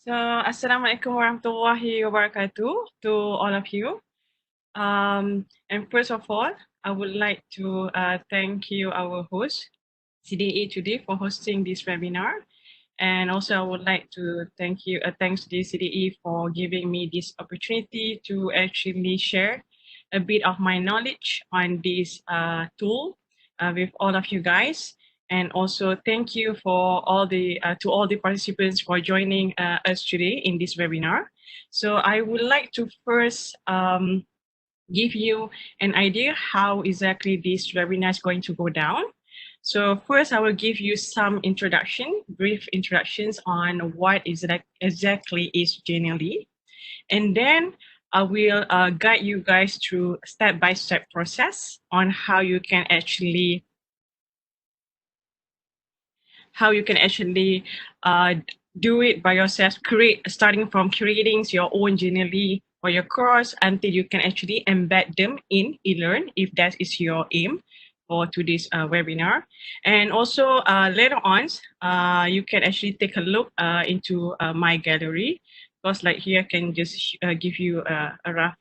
So, Assalamualaikum warahmatullahi wabarakatuh to all of you. And first of all, I would like to thank you, our host, CDA today, for hosting this webinar. And also, I would like to thank you, thanks to the CDE for giving me this opportunity to actually share a bit of my knowledge on this tool with all of you guys. And also thank you for all the to all the participants for joining us today in this webinar. So I would like to first give you an idea how exactly this webinar is going to go down. So first, I will give you some brief introductions on what exactly is Genially. And then I will guide you guys through step-by-step process on how you can actually do it by yourself, starting from creating your own Genially for your course until you can actually embed them in eLearn if that is your aim for today's webinar. And also later on, you can actually take a look into my gallery, because like here I can just give you a rough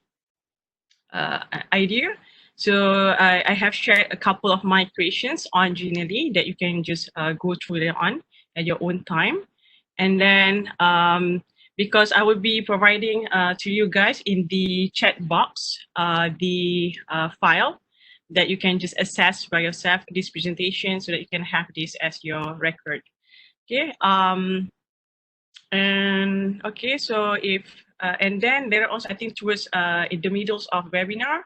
idea. So I have shared a couple of my creations on Genially that you can just go through later on at your own time. And then because I will be providing to you guys in the chat box the file that you can just access by yourself, this presentation, so that you can have this as your record. Okay. And okay, so if and then there are also, I think, towards in the middle of webinar,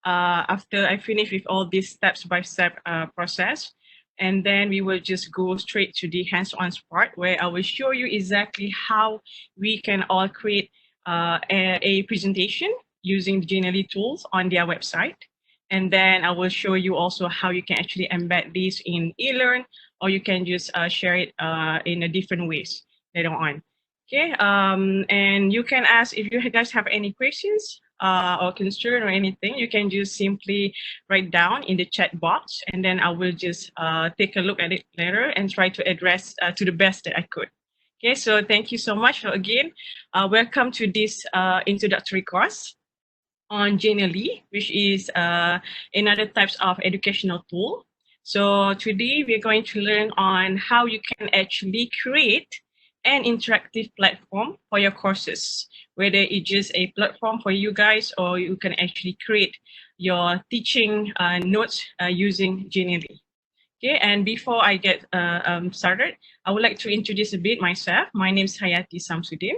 after I finish with all these step-by-step process, and then we will just go straight to the hands-on part where I will show you exactly how we can all create a presentation using the Genially tools on their website. And then I will show you also how you can actually embed this in eLearn, or you can just share it in a different ways later on. Okay, and you can ask if you guys have any questions or concern or anything, you can just simply write down in the chat box, and then I will just take a look at it later and try to address to the best that I could. Okay, so thank you so much. So again, welcome to this introductory course on Genially, which is another types of educational tool. So today we're going to learn on how you can actually create an interactive platform for your courses, whether it's just a platform for you guys or you can actually create your teaching notes using Genially. Okay, and before I get started, I would like to introduce a bit myself. My name is Hayati Samsudin.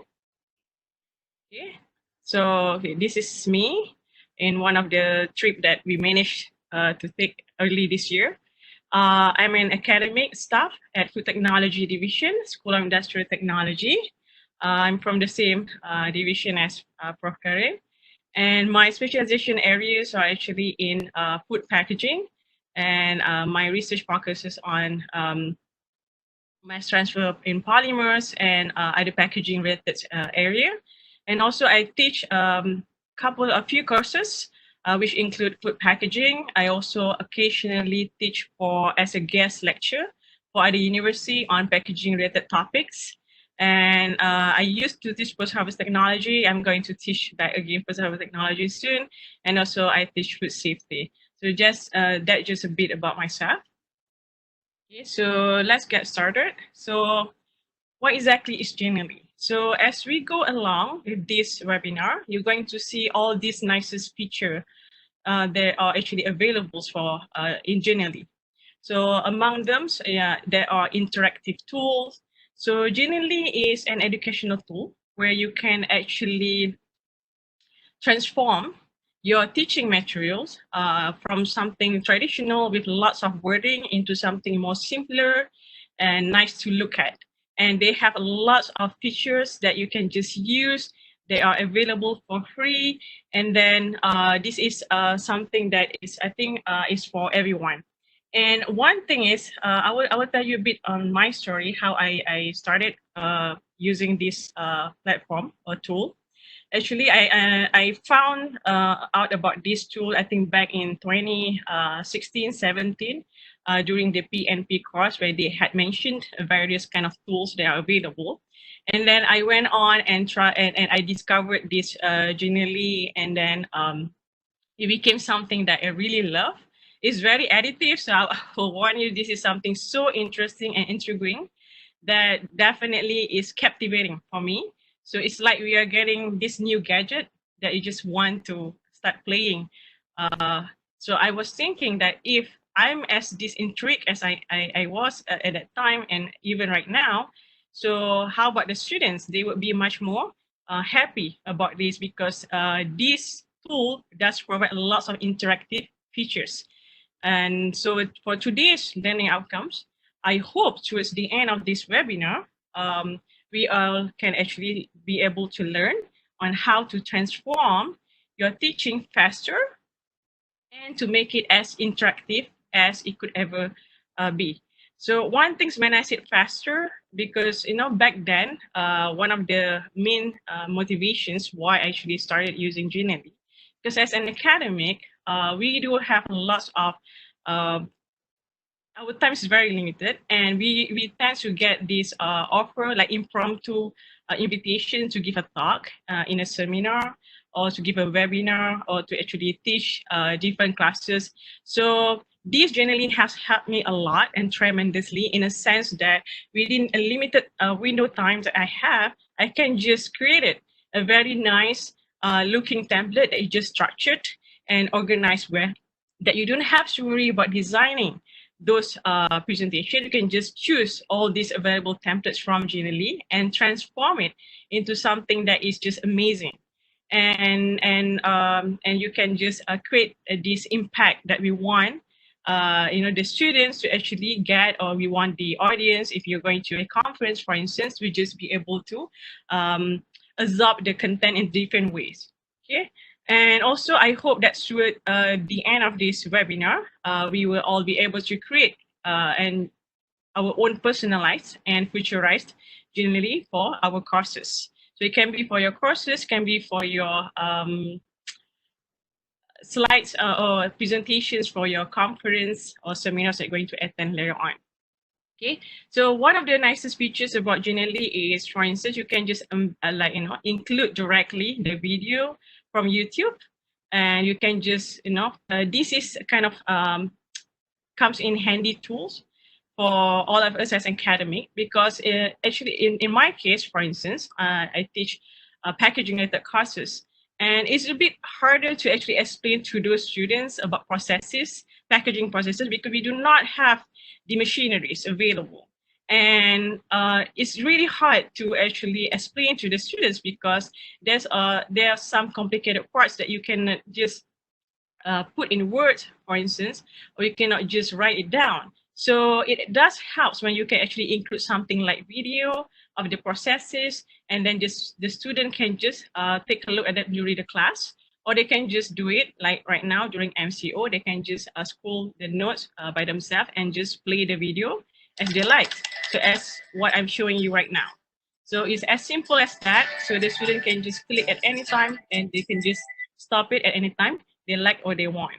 Okay, so okay, this is me in one of the trip that we managed to take early this year. I'm an academic staff at Food Technology Division, School of Industrial Technology. I'm from the same division as Prof. Karim. And my specialization areas are actually in food packaging. And my research focuses on mass transfer in polymers and other packaging related area. And also I teach a few courses which include food packaging. I also occasionally teach as a guest lecture for other university on packaging related topics. And I used to teach post-harvest technology. I'm going to teach that again post-harvest technology soon. And also I teach food safety. So just that's just a bit about myself. Okay, so let's get started. So what exactly is Genially? So as we go along with this webinar, you're going to see all these nicest features that are actually available for in Genially. So among them, there are interactive tools. So Genially is an educational tool where you can actually transform your teaching materials from something traditional with lots of wording into something more simpler and nice to look at. And they have lots of features that you can just use. They are available for free. And then this is something that is, I think, is for everyone. And one thing is, I will tell you a bit on my story, how I started using this platform or tool. Actually, I found out about this tool, I think back in 2016, 17, during the PNP course where they had mentioned various kind of tools that are available. And then I went on and I discovered this Genially, and then it became something that I really love. It's very addictive, so I will warn you, this is something so interesting and intriguing that definitely is captivating for me. So it's like we are getting this new gadget that you just want to start playing. Uh, so I was thinking that if I'm as this intrigued as I was at that time and even right now, so how about the students? They would be much more happy about this because this tool does provide lots of interactive features. And so for today's learning outcomes, I hope towards the end of this webinar, we all can actually be able to learn on how to transform your teaching faster and to make it as interactive as it could ever be. So one thing when I said faster, because back then, one of the main motivations why I actually started using Genially, because as an academic, we do have lots of uh, our time is very limited, and we tend to get this offer like impromptu invitation to give a talk in a seminar or to give a webinar or to actually teach different classes. So this generally has helped me a lot and tremendously in a sense that within a limited window time that I have, I can just create it a very nice looking template that is just structured and organized where that you don't have to worry about designing those presentations. You can just choose all these available templates from Genially and transform it into something that is just amazing. And you can just create this impact that we want the students to actually get, or we want the audience, if you're going to a conference, for instance, we just be able to absorb the content in different ways. Okay. And also, I hope that through the end of this webinar, we will all be able to create and our own personalized and futurized Genially for our courses. So it can be for your courses, can be for your slides or presentations for your conference or seminars that you're going to attend later on. Okay, so one of the nicest features about Genially is, for instance, you can just include directly the video from YouTube, and you can just this is kind of comes in handy tools for all of us as academic, because actually in my case, for instance, I teach packaging related courses, and it's a bit harder to actually explain to those students about packaging processes, because we do not have the machineries available. And it's really hard to actually explain to the students because there are some complicated parts that you cannot just put in words, for instance, or you cannot just write it down. So it does help when you can actually include something like video of the processes, and then just the student can just take a look at that during the class, or they can just do it like right now during MCO. They can just scroll the notes by themselves and just play the video as they like. So as what I'm showing you right now. So it's as simple as that. So the student can just click at any time and they can just stop it at any time they like or they want.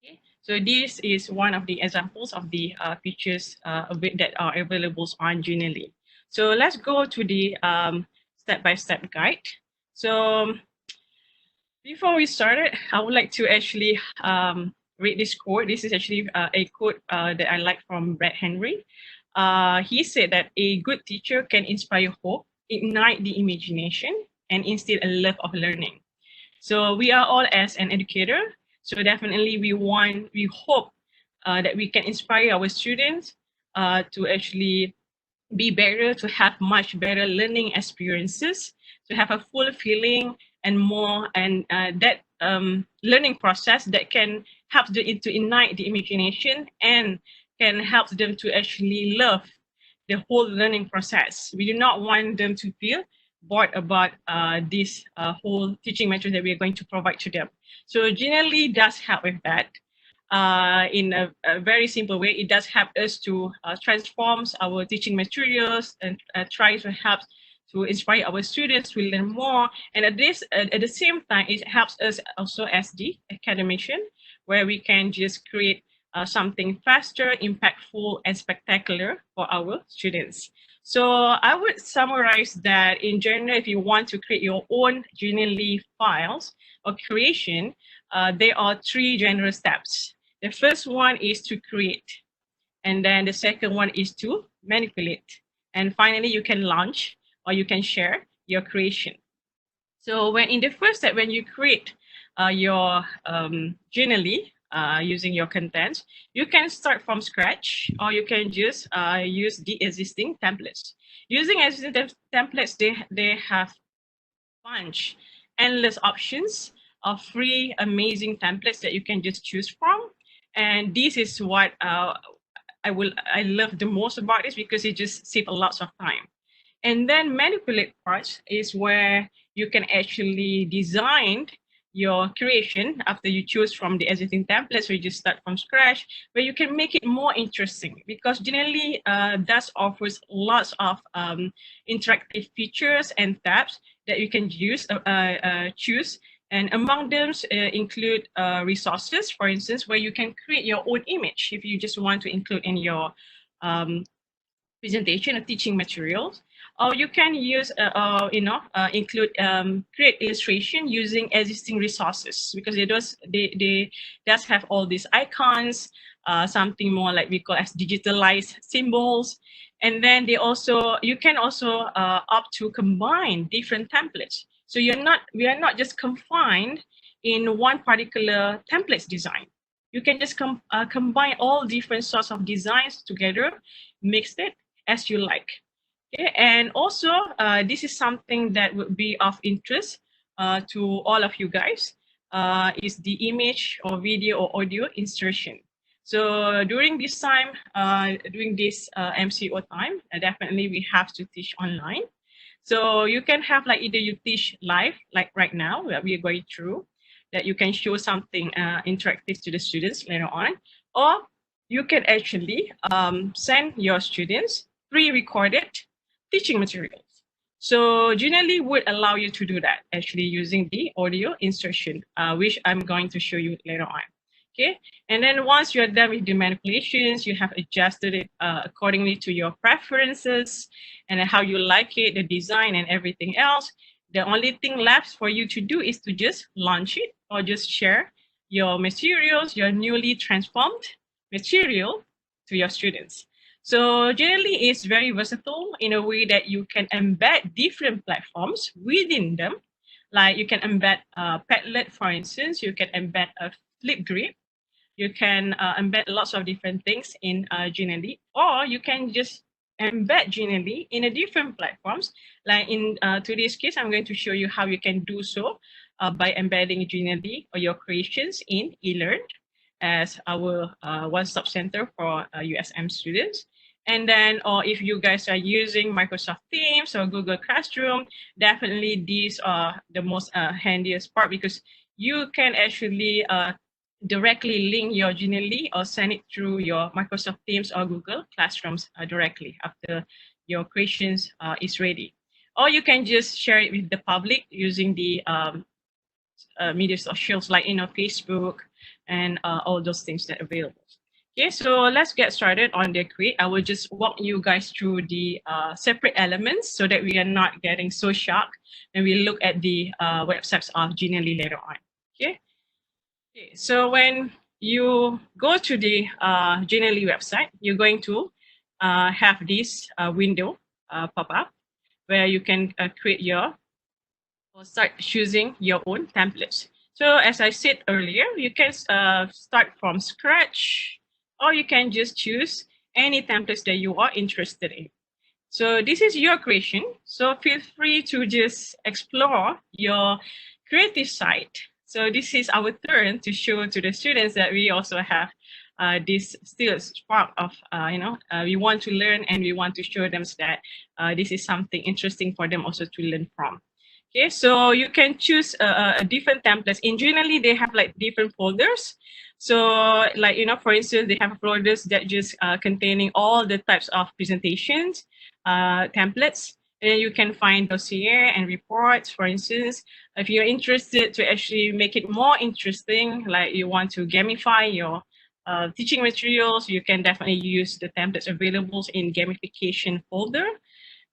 Okay. So this is one of the examples of the features that are available on Genially. So let's go to the step-by-step guide. So before we started, I would like to actually read this quote. This is actually a quote that I like from Brett Henry. He said that a good teacher can inspire hope, ignite the imagination, and instill a love of learning. So we are all as an educator. So definitely we hope that we can inspire our students to actually be better, to have much better learning experiences, to have a full feeling and more, and that learning process that can help them to ignite the imagination and can help them to actually love the whole learning process. We do not want them to feel bored about this whole teaching method that we are going to provide to them. So Genially does help with that. In a very simple way, it does help us to transform our teaching materials and try to help to inspire our students to learn more. And at the same time, it helps us also as the academician, where we can just create something faster, impactful, and spectacular for our students. So I would summarize that in general, if you want to create your own Genially files or creation, there are 3 general steps. The first one is to create, and then the second one is to manipulate. And finally, you can launch or you can share your creation. So when in the first step, when you create your Genially using your contents, you can start from scratch, or you can just use the existing templates. Using existing templates, they have bunch, endless options of free, amazing templates that you can just choose from. And this is what I love the most about this, because it just saves a lot of time. And then manipulate parts is where you can actually design your creation after you choose from the existing templates, so you just start from scratch, where you can make it more interesting, because Genially does offers lots of interactive features and tabs that you can use, choose. And among them include resources, for instance, where you can create your own image if you just want to include in your presentation or teaching materials. Or you can use, include, create illustration using existing resources, because they does have all these icons, something more like we call as digitalized symbols. And then you can also opt to combine different templates. So we are not just confined in one particular templates design. You can just combine all different sorts of designs together, mix it as you like. Okay, and also this is something that would be of interest to all of you guys, is the image or video or audio insertion. So during this time, during this MCO time, definitely we have to teach online. So you can have like either you teach live, like right now that we are going through, that you can show something interactive to the students later on, or you can actually send your students pre-recorded teaching materials. So Genially would allow you to do that actually using the audio insertion, which I'm going to show you later on. Okay, and then once you're done with the manipulations, you have adjusted it accordingly to your preferences and how you like it, the design and everything else. The only thing left for you to do is to just launch it or just share your materials, your newly transformed material to your students. So Genially is very versatile in a way that you can embed different platforms within them. Like you can embed Padlet, for instance, you can embed a Flipgrid, you can embed lots of different things in Genially, or you can just embed Genially in a different platforms. Like in today's case, I'm going to show you how you can do so by embedding Genially or your creations in eLearn as our one-stop center for USM students. And then, or if you guys are using Microsoft Teams or Google Classroom, definitely these are the most handiest part, because you can actually directly link your Genially or send it through your Microsoft Teams or Google Classrooms directly after your creations is ready. Or you can just share it with the public using the media socials like Facebook and all those things that are available. Okay, so let's get started on the create. I will just walk you guys through the separate elements so that we are not getting so shocked when we look at the websites of Genially later on. Okay. Okay, so when you go to the Genially website, you're going to have this window pop up where you can create your or start choosing your own templates. So as I said earlier, you can start from scratch, or you can just choose any templates that you are interested in. So this is your creation. So feel free to just explore your creative side. So this is our turn to show to the students that we also have this still spark of, we want to learn, and we want to show them that this is something interesting for them also to learn from. Okay, so you can choose different templates. In Genially, they have like different folders. So like, for instance, they have folders that just containing all the types of presentations, templates. And then you can find dossier and reports, for instance. If you're interested to actually make it more interesting, like you want to gamify your teaching materials, you can definitely use the templates available in gamification folder.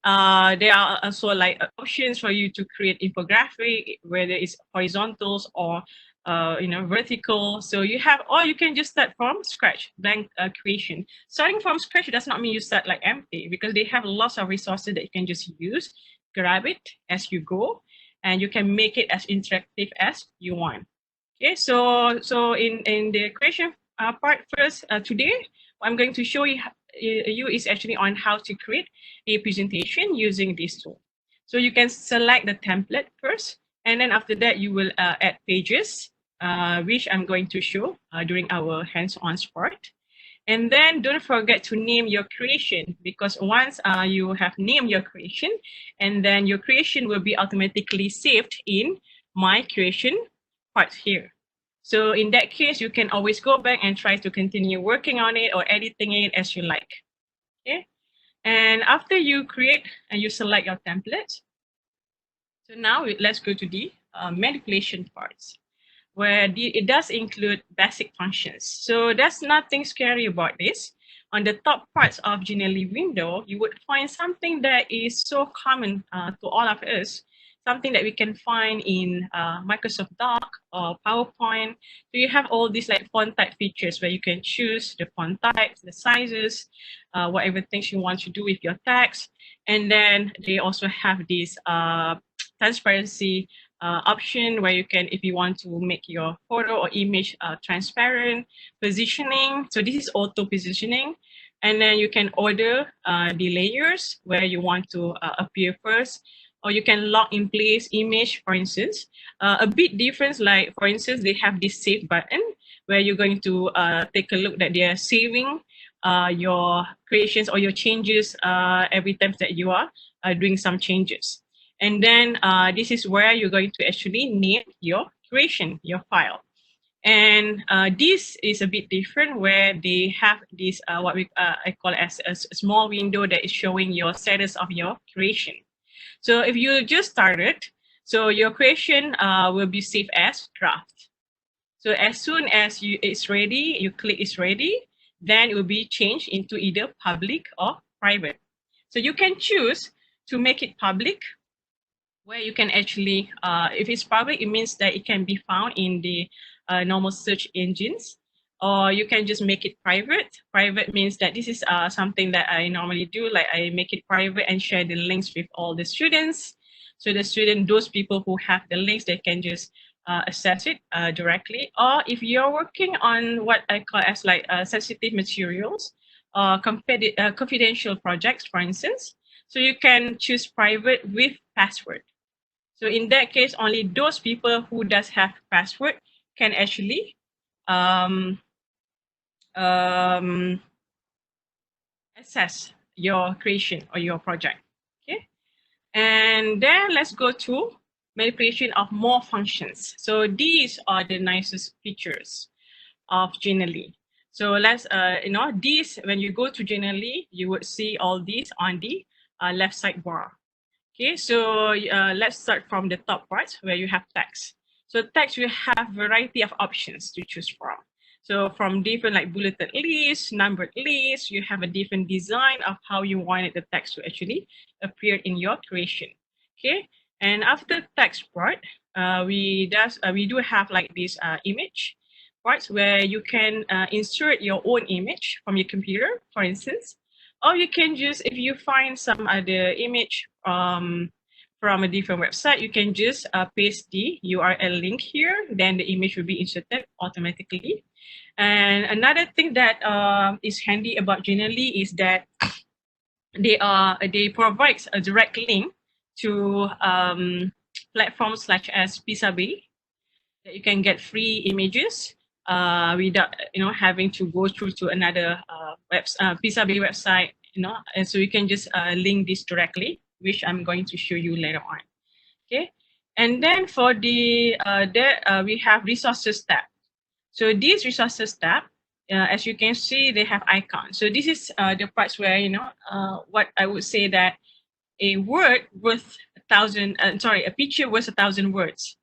There are also like options for you to create infographic, whether it's horizontals or vertical. So you have, or you can just start from scratch, blank creation. Starting from scratch does not mean you start like empty, because they have lots of resources that you can just use, grab it as you go, and you can make it as interactive as you want. Okay, so in the creation part first today, what I'm going to show you is actually on how to create a presentation using this tool. So you can select the template first, and then after that you will add pages, which I'm going to show during our hands-on part. And then don't forget to name your creation, because once you have named your creation, and then your creation will be automatically saved in my creation part here. So in that case, you can always go back and try to continue working on it or editing it as you like. Okay. And after you create and you select your template, so now let's go to the manipulation parts, where it does include basic functions. So there's nothing scary about this. On the top parts of Genially window, you would find something that is so common to all of us, something that we can find in Microsoft Doc or PowerPoint. So you have all these like font type features where you can choose the font types, the sizes, whatever things you want to do with your text. And then they also have this transparency option where you can, if you want to make your photo or image transparent, positioning. So this is auto positioning. And then you can order the layers where you want to appear first, or you can lock in place image, for instance. A bit different, like for instance, they have this save button where you're going to take a look that they are saving your creations or your changes every time that you are doing some changes. And then this is where you're going to actually name your creation, your file. And this is a bit different, where they have this, what I call as a small window that is showing your status of your creation. So if you just started, so your creation will be saved as draft. So as soon as it's ready, you click it's ready, then it will be changed into either public or private. So you can choose to make it public, where you can actually, if it's public, it means that it can be found in the normal search engines, or you can just make it private. Private means that this is something that I normally do, like I make it private and share the links with all the students. So the student, those people who have the links, they can just access it directly. Or if you're working on what I call as like sensitive materials, confidential projects, for instance, so you can choose private with password. So in that case, only those people who does have password can actually access your creation or your project. Okay, and then let's go to manipulation of more functions. So these are the nicest features of Genially. So let's these, when you go to Genially, you would see all these on the left side bar. Okay, so let's start from the top part where you have text. So text, you have variety of options to choose from. So from different like bulleted lists, numbered lists, you have a different design of how you wanted the text to actually appear in your creation. Okay, and after text part, we do have like this image parts where you can insert your own image from your computer, for instance. Or you can just, if you find some other image from a different website, you can just paste the URL link here, then the image will be inserted automatically. And another thing that is handy about Genially is that they provide a direct link to platforms such as Pisabe, that you can get free images without having to go through to another Pisabe website, and so you can just link this directly, which I'm going to show you later on. Okay, and then for the we have resources tab. So these resources tab, as you can see, they have icons. So this is the parts where what I would say that a word worth a picture worth 1,000 words.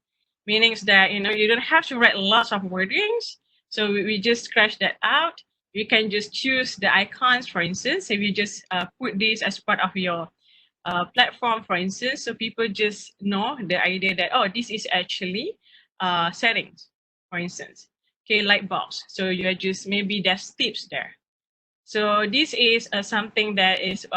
Meaning that you don't have to write lots of wordings. So we just scratch that out. You can just choose the icons, for instance. If you just put this as part of your platform, for instance, so people just know the idea that, oh, this is actually settings, for instance. Okay, light bulbs. So you're just, maybe there's tips there. So this is something that is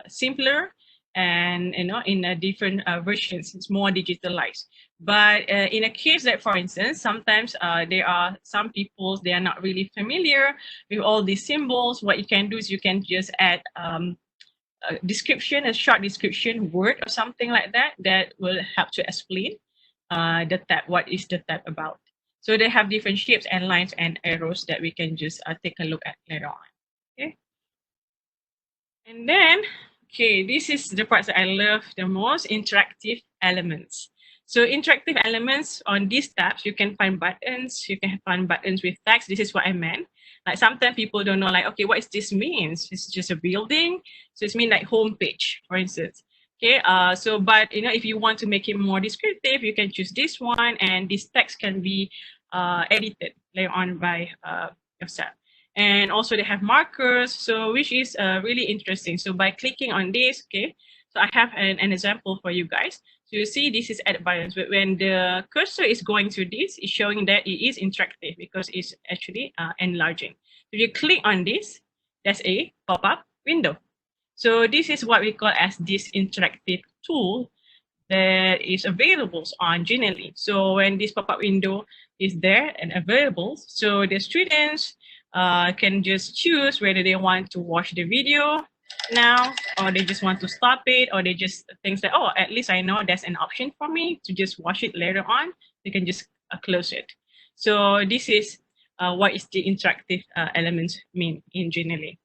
simpler and, in a different versions, it's more digitalized. But in a case that, for instance, sometimes there are some people, they are not really familiar with all these symbols. What you can do is you can just add a description, a short description, word or something like that, that will help to explain the tab, what is the tab about. So they have different shapes and lines and arrows that we can just take a look at later on. Okay. And then, okay, this is the parts that I love the most, interactive elements. So interactive elements on these tabs, you can find buttons, you can find buttons with text. This is what I meant. Like sometimes people don't know, like, okay, what does this mean? It's just a building. So it's mean like home page, for instance. Okay, so but if you want to make it more descriptive, you can choose this one, and this text can be edited later on by yourself. And also they have markers, so which is really interesting. So by clicking on this, okay, so I have an example for you guys. So you see this is add buttons, but when the cursor is going to this, it's showing that it is interactive because it's actually enlarging. If you click on this, there's a pop-up window. So this is what we call as this interactive tool that is available on Genially. So when this pop-up window is there and available, so the students can just choose whether they want to watch the video now, or they just want to stop it, or they just think that, oh, at least I know there's an option for me to just watch it later on. They can just close it. So this is what is the interactive elements mean in Genially.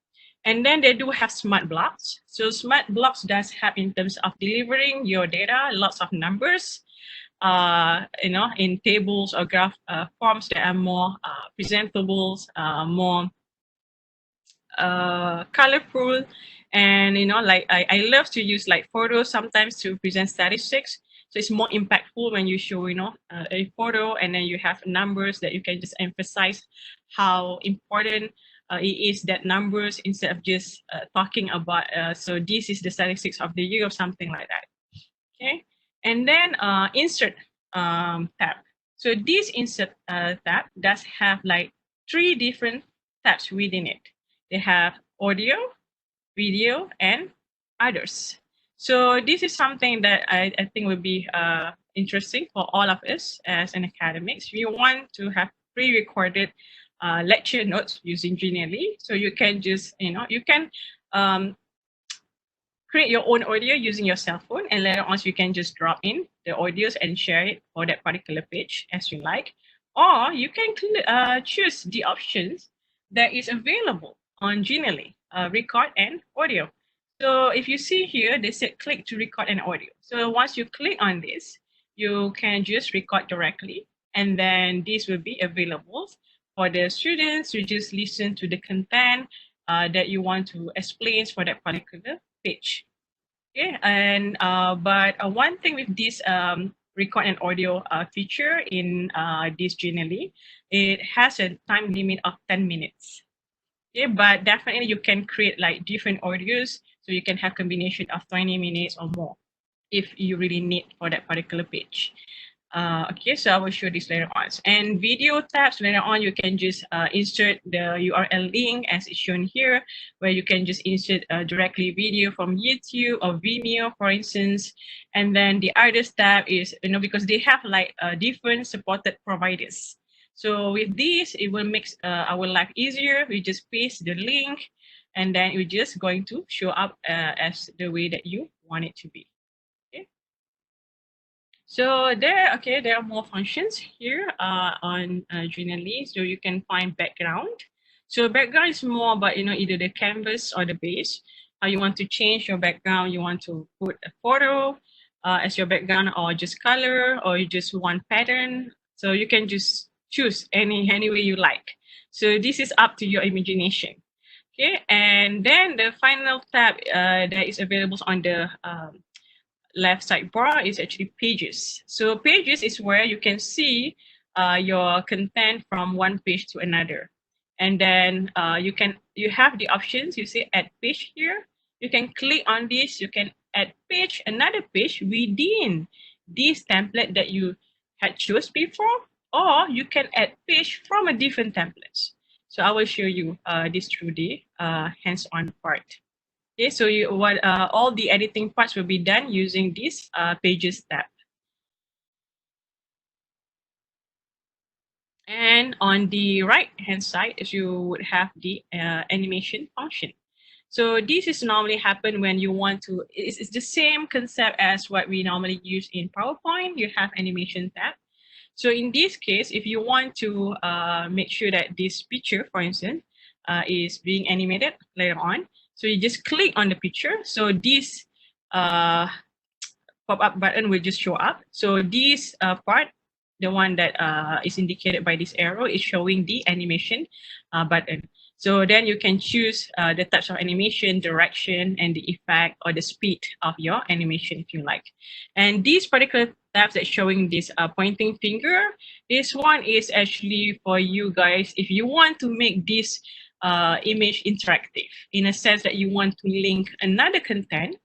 And then they do have smart blocks. So smart blocks does have in terms of delivering your data, lots of numbers, in tables or graph forms that are more presentable, more colorful. And, like I love to use like photos sometimes to present statistics. So it's more impactful when you show, a photo and then you have numbers that you can just emphasize how important it is, that numbers, instead of just talking about, so this is the statistics of the year or something like that. Okay. And then insert tab. So this insert tab does have like 3 different tabs within it. They have audio, video, and others. So this is something that I think would be interesting for all of us as an academics. We want to have pre-recorded lecture notes using Genially. So you can just, you can create your own audio using your cell phone, and later on you can just drop in the audios and share it for that particular page as you like. Or you can choose the options that is available on Genially, record and audio. So if you see here, they said click to record an audio. So once you click on this, you can just record directly, and then this will be available for the students to just listen to the content that you want to explain for that particular page. Okay, and but one thing with this record and audio feature in this Genially, it has a time limit of 10 minutes. Okay, but definitely you can create like different audios, so you can have combination of 20 minutes or more if you really need for that particular page. Okay, so I will show this later on. And video tabs, later on, you can just insert the URL link as it's shown here, where you can just insert directly video from YouTube or Vimeo, for instance. And then the others tab is, because they have like different supported providers. So with this, it will make our life easier. We just paste the link, and then it's just going to show up as the way that you want it to be. So there are more functions here on Genially. So you can find background. So background is more about, either the canvas or the base. How you want to change your background. You want to put a photo as your background, or just color, or you just want pattern. So you can just choose any way you like. So this is up to your imagination. Okay, and then the final tab that is available on the left sidebar is actually pages. So pages is where you can see your content from one page to another. And then you have the options. You see add page here. You can click on this. You can add page, another page within this template that you had chose before, or you can add page from a different templates. So I will show you this through the hands-on part. Okay, so all the editing parts will be done using this Pages tab. And on the right-hand side, you would have the animation function. So this is normally happen when you want to, it's the same concept as what we normally use in PowerPoint. You have animation tab. So in this case, if you want to make sure that this picture, for instance, is being animated later on, so you just click on the picture. So this pop-up button will just show up. So this part, the one that is indicated by this arrow, is showing the animation button. So then you can choose the types of animation, direction, and the effect or the speed of your animation if you like. And these particular tabs that showing this pointing finger, this one is actually for you guys if you want to make this image interactive in a sense that you want to link another content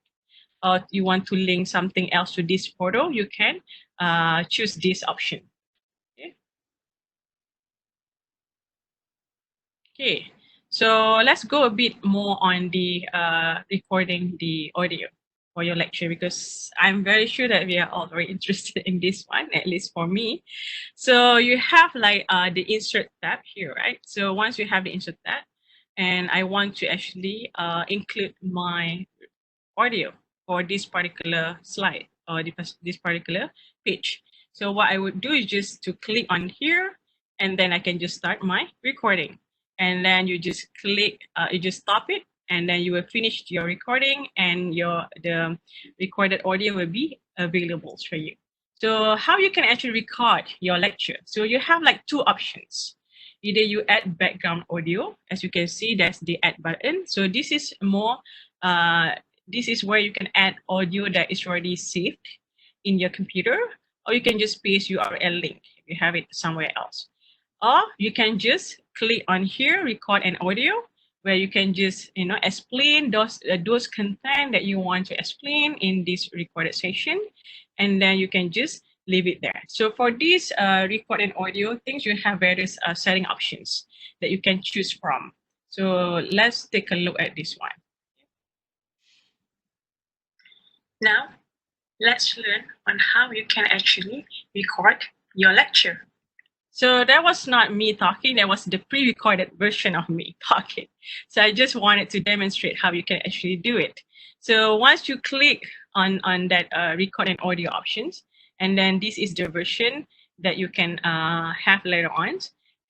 or you want to link something else to this photo, you can choose this option. Okay, so let's go a bit more on the recording the audio for your lecture, because I'm very sure that we are all very interested in this one, at least for me. So you have like the insert tab here, right? So once you have the insert tab, and I want to actually include my audio for this particular slide or this particular page. So what I would do is just to click on here, and then I can just start my recording. And then you just click, you just stop it, and then you will finish your recording, and the recorded audio will be available for you. So how you can actually record your lecture? So you have like two options. Either you add background audio, as you can see, that's the add button. So this is more, this is where you can add audio that is already saved in your computer, or you can just paste URL link if you have it somewhere else. Or you can just click on here, record an audio, where you can just explain those content that you want to explain in this recorded session, and then you can just leave it there. So for this recorded audio things, you have various setting options that you can choose from. So let's take a look at this one. Now, let's learn on how you can actually record your lecture. So that was not me talking, that was the pre-recorded version of me talking. So I just wanted to demonstrate how you can actually do it. So once you click on that record and audio options, and then this is the version that you can have later on.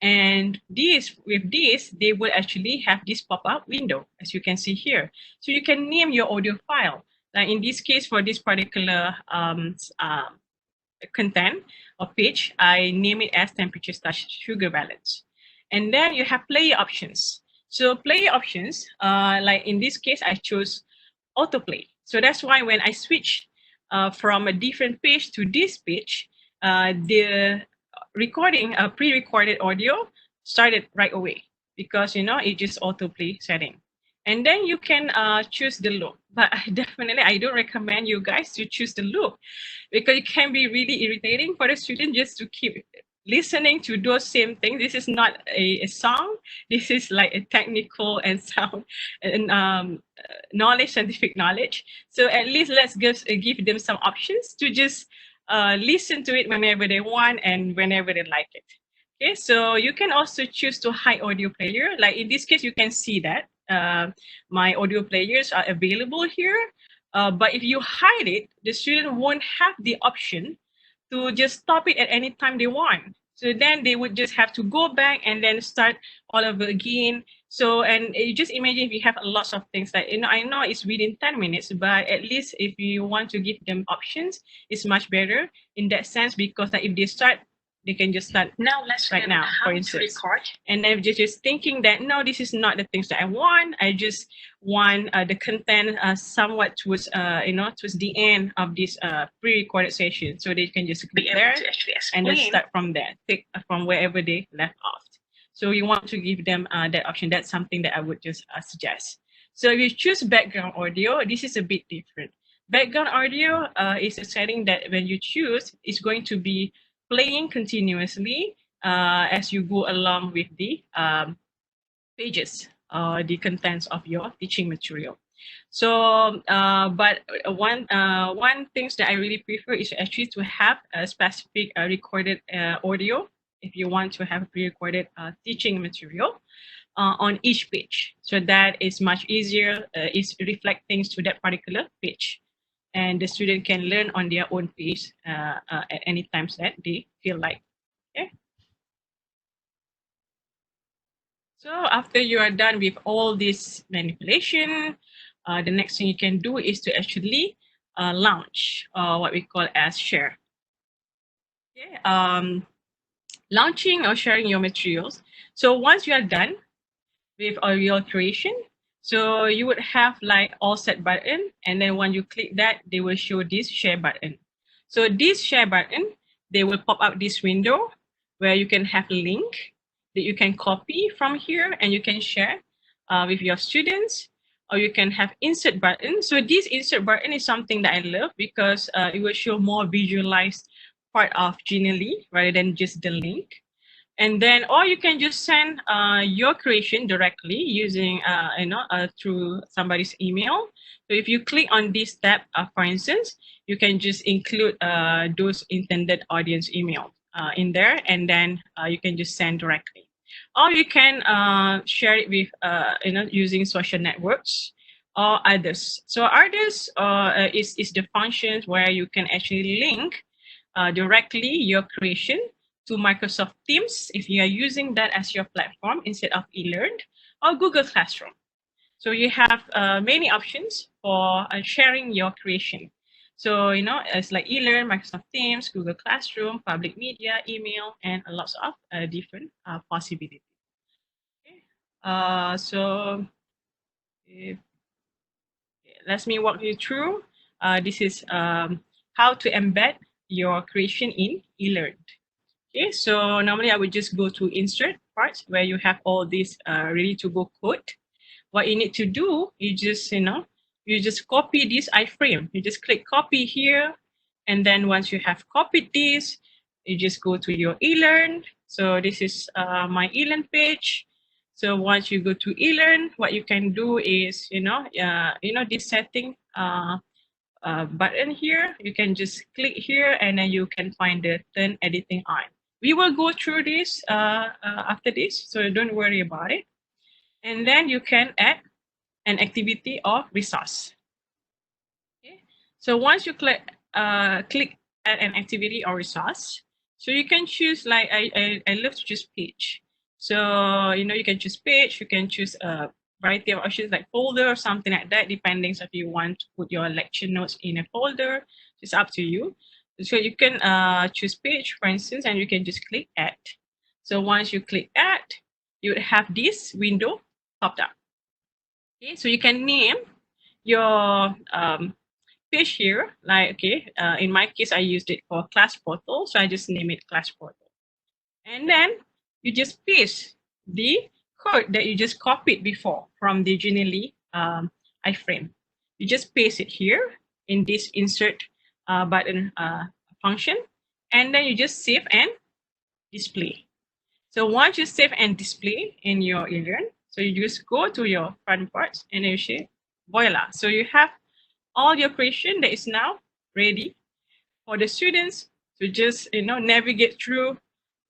And with this, they will actually have this pop-up window, as you can see here. So you can name your audio file. Like in this case, for this particular content or page, I name it as temperature/sugar balance. And then you have player options. So player options, like in this case, I chose autoplay. So that's why when I switch from a different page to this page, the recording, pre-recorded audio started right away, because it just autoplay setting. And then you can choose the loop, but definitely I don't recommend you guys to choose the loop, because it can be really irritating for the student just to keep listening to those same things. This is not a song. This is like a technical and sound and knowledge, scientific knowledge. So at least let's give them some options to just listen to it whenever they want and whenever they like it. Okay, so you can also choose to hide audio player. Like in this case, you can see that my audio players are available here. But if you hide it, the student won't have the option to just stop it at any time they want. So then they would just have to go back and then start all over again. So, and you just imagine if you have lots of things that, I know it's within 10 minutes, but at least if you want to give them options, it's much better in that sense, because if they start, they can just start now, right now, for instance. And then just thinking that, no, this is not the things that I want. I just want the content somewhat towards, towards the end of this pre-recorded session. So they can just click there and then start from there, take from wherever they left off. So you want to give them that option. That's something that I would just suggest. So if you choose background audio, this is a bit different. Background audio is a setting that when you choose, is going to be playing continuously as you go along with the pages, the contents of your teaching material. So, but one things that I really prefer is actually to have a specific recorded audio if you want to have pre-recorded teaching material on each page. So that is much easier, is reflect things to that particular page. And the student can learn on their own pace at any times that they feel like. Okay. So after you are done with all this manipulation, the next thing you can do is to actually launch what we call as share. Okay. Launching or sharing your materials. So once you are done with your creation, so you would have like all set button, and then when you click that, they will show this share button. So this share button, they will pop up this window where you can have a link that you can copy from here and you can share with your students, or you can have insert button. So this insert button is something that I love because it will show more visualized part of Genially rather than just the link. And then, or you can just send your creation directly using, through somebody's email. So if you click on this tab, for instance, you can just include those intended audience email in there, and then you can just send directly. Or you can share it with, using social networks or others. So others is the functions where you can actually link directly your creation to Microsoft Teams if you are using that as your platform instead of eLearn, or Google Classroom. So you have many options for sharing your creation. So, it's like eLearn, Microsoft Teams, Google Classroom, public media, email, and lots of different possibilities. Okay. So let me walk you through. This is how to embed your creation in eLearn. Okay, so normally I would just go to insert parts where you have all this ready to go code. What you need to do, you just copy this iframe. You just click copy here. And then once you have copied this, you just go to your eLearn. So this is my eLearn page. So once you go to eLearn, what you can do is, this setting button here, you can just click here and then you can find the turn editing on. We will go through this after this, so don't worry about it. And then you can add an activity or resource. Okay. So once you click add an activity or resource, so you can choose like I love to choose page. So you can choose page, you can choose a variety of options like folder or something like that, depending if you want to put your lecture notes in a folder. It's up to you. So you can choose page, for instance, and you can just click add. So once you click add, you would have this window popped up. Okay, so you can name your page here. Like, okay, in my case, I used it for class portal, so I just name it class portal. And then you just paste the code that you just copied before from the Genially iframe. You just paste it here in this insert button function, and then you just save and display. So once you save and display in your eLearn, so you just go to your front parts and then you say, voila. So you have all your creation that is now ready for the students to just navigate through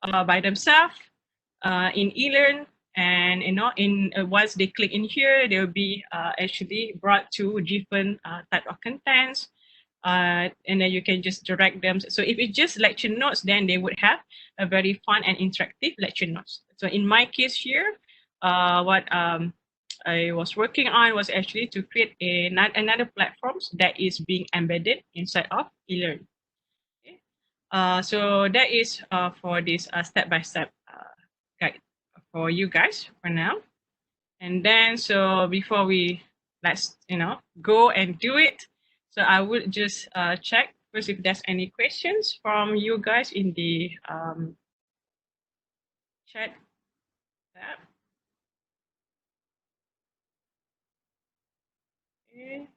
by themselves in eLearn. And in once they click in here, they'll be actually brought to different type of contents. And then you can just direct them. So if it's just lecture notes, then they would have a very fun and interactive lecture notes. So in my case here, what I was working on was actually to create another platforms that is being embedded inside of eLearn. Okay. So that is for this step-by-step guide for you guys for now. And then, so before let's go and do it. So I would just check first if there's any questions from you guys in the chat tab. Okay.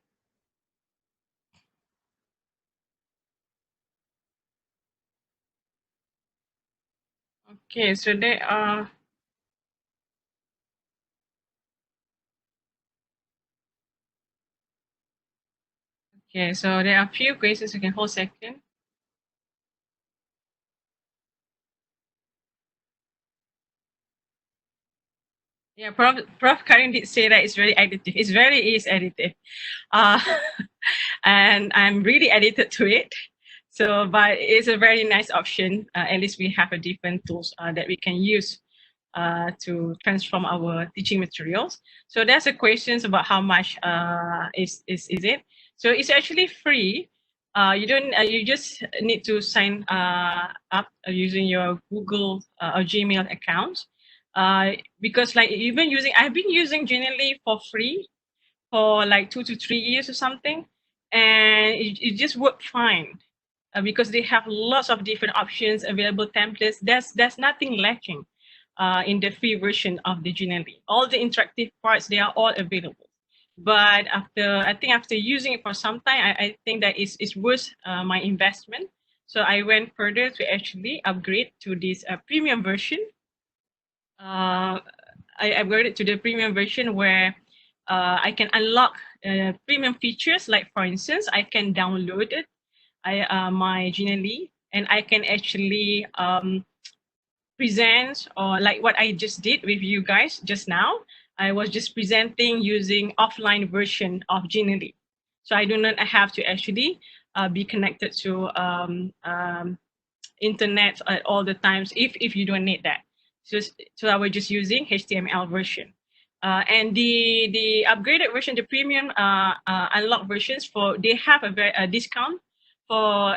Okay, so there are. Okay, so there are a few questions. You can hold second. Yeah, Prof Karim did say that it's very addictive. It's very is addictive. Uh, and I'm really addicted to it. So, but it's a very nice option. At least we have a different tools that we can use to transform our teaching materials. So there's a questions about how much is it. So it's actually free. You don't. You just need to sign up using your Google or Gmail account. Because like even using, I've been using Genially for free for like 2 to 3 years or something, and it just worked fine because they have lots of different options, available templates. There's nothing lacking in the free version of the Genially. All the interactive parts, they are all available. But after using it for some time, I think that it's worth my investment. So I went further to actually upgrade to this premium version. I upgraded to the premium version where I can unlock premium features. Like for instance, I can download it, my Genially, and I can actually present, or like what I just did with you guys just now. I was just presenting using offline version of Genially, so I do not have to actually be connected to internet at all the times if you don't need that. So I was just using HTML version. And the upgraded version, the premium unlocked versions, for they have a discount for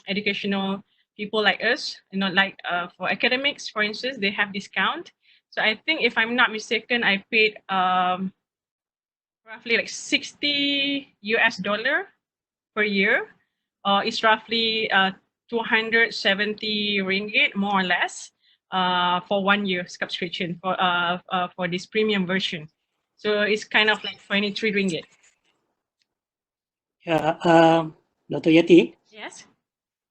educational people like us, like for academics, for instance, they have discount. So I think if I'm not mistaken, I paid roughly like $60 per year. It's roughly 270 ringgit, more or less, for 1 year subscription for this premium version. So it's kind of like 23 ringgit. Yeah, Dr. Yati, Yes,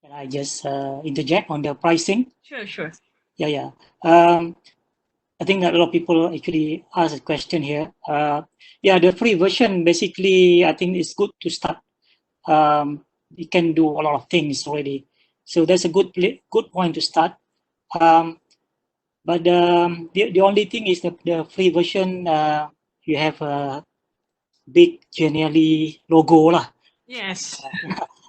can I just interject on the pricing? sure. Yeah. I think that a lot of people actually ask a question here. Yeah, the free version basically, I think it's good to start. It can do a lot of things already, so that's a good point to start. But the only thing is the free version, you have a big Genially logo lah. Yes.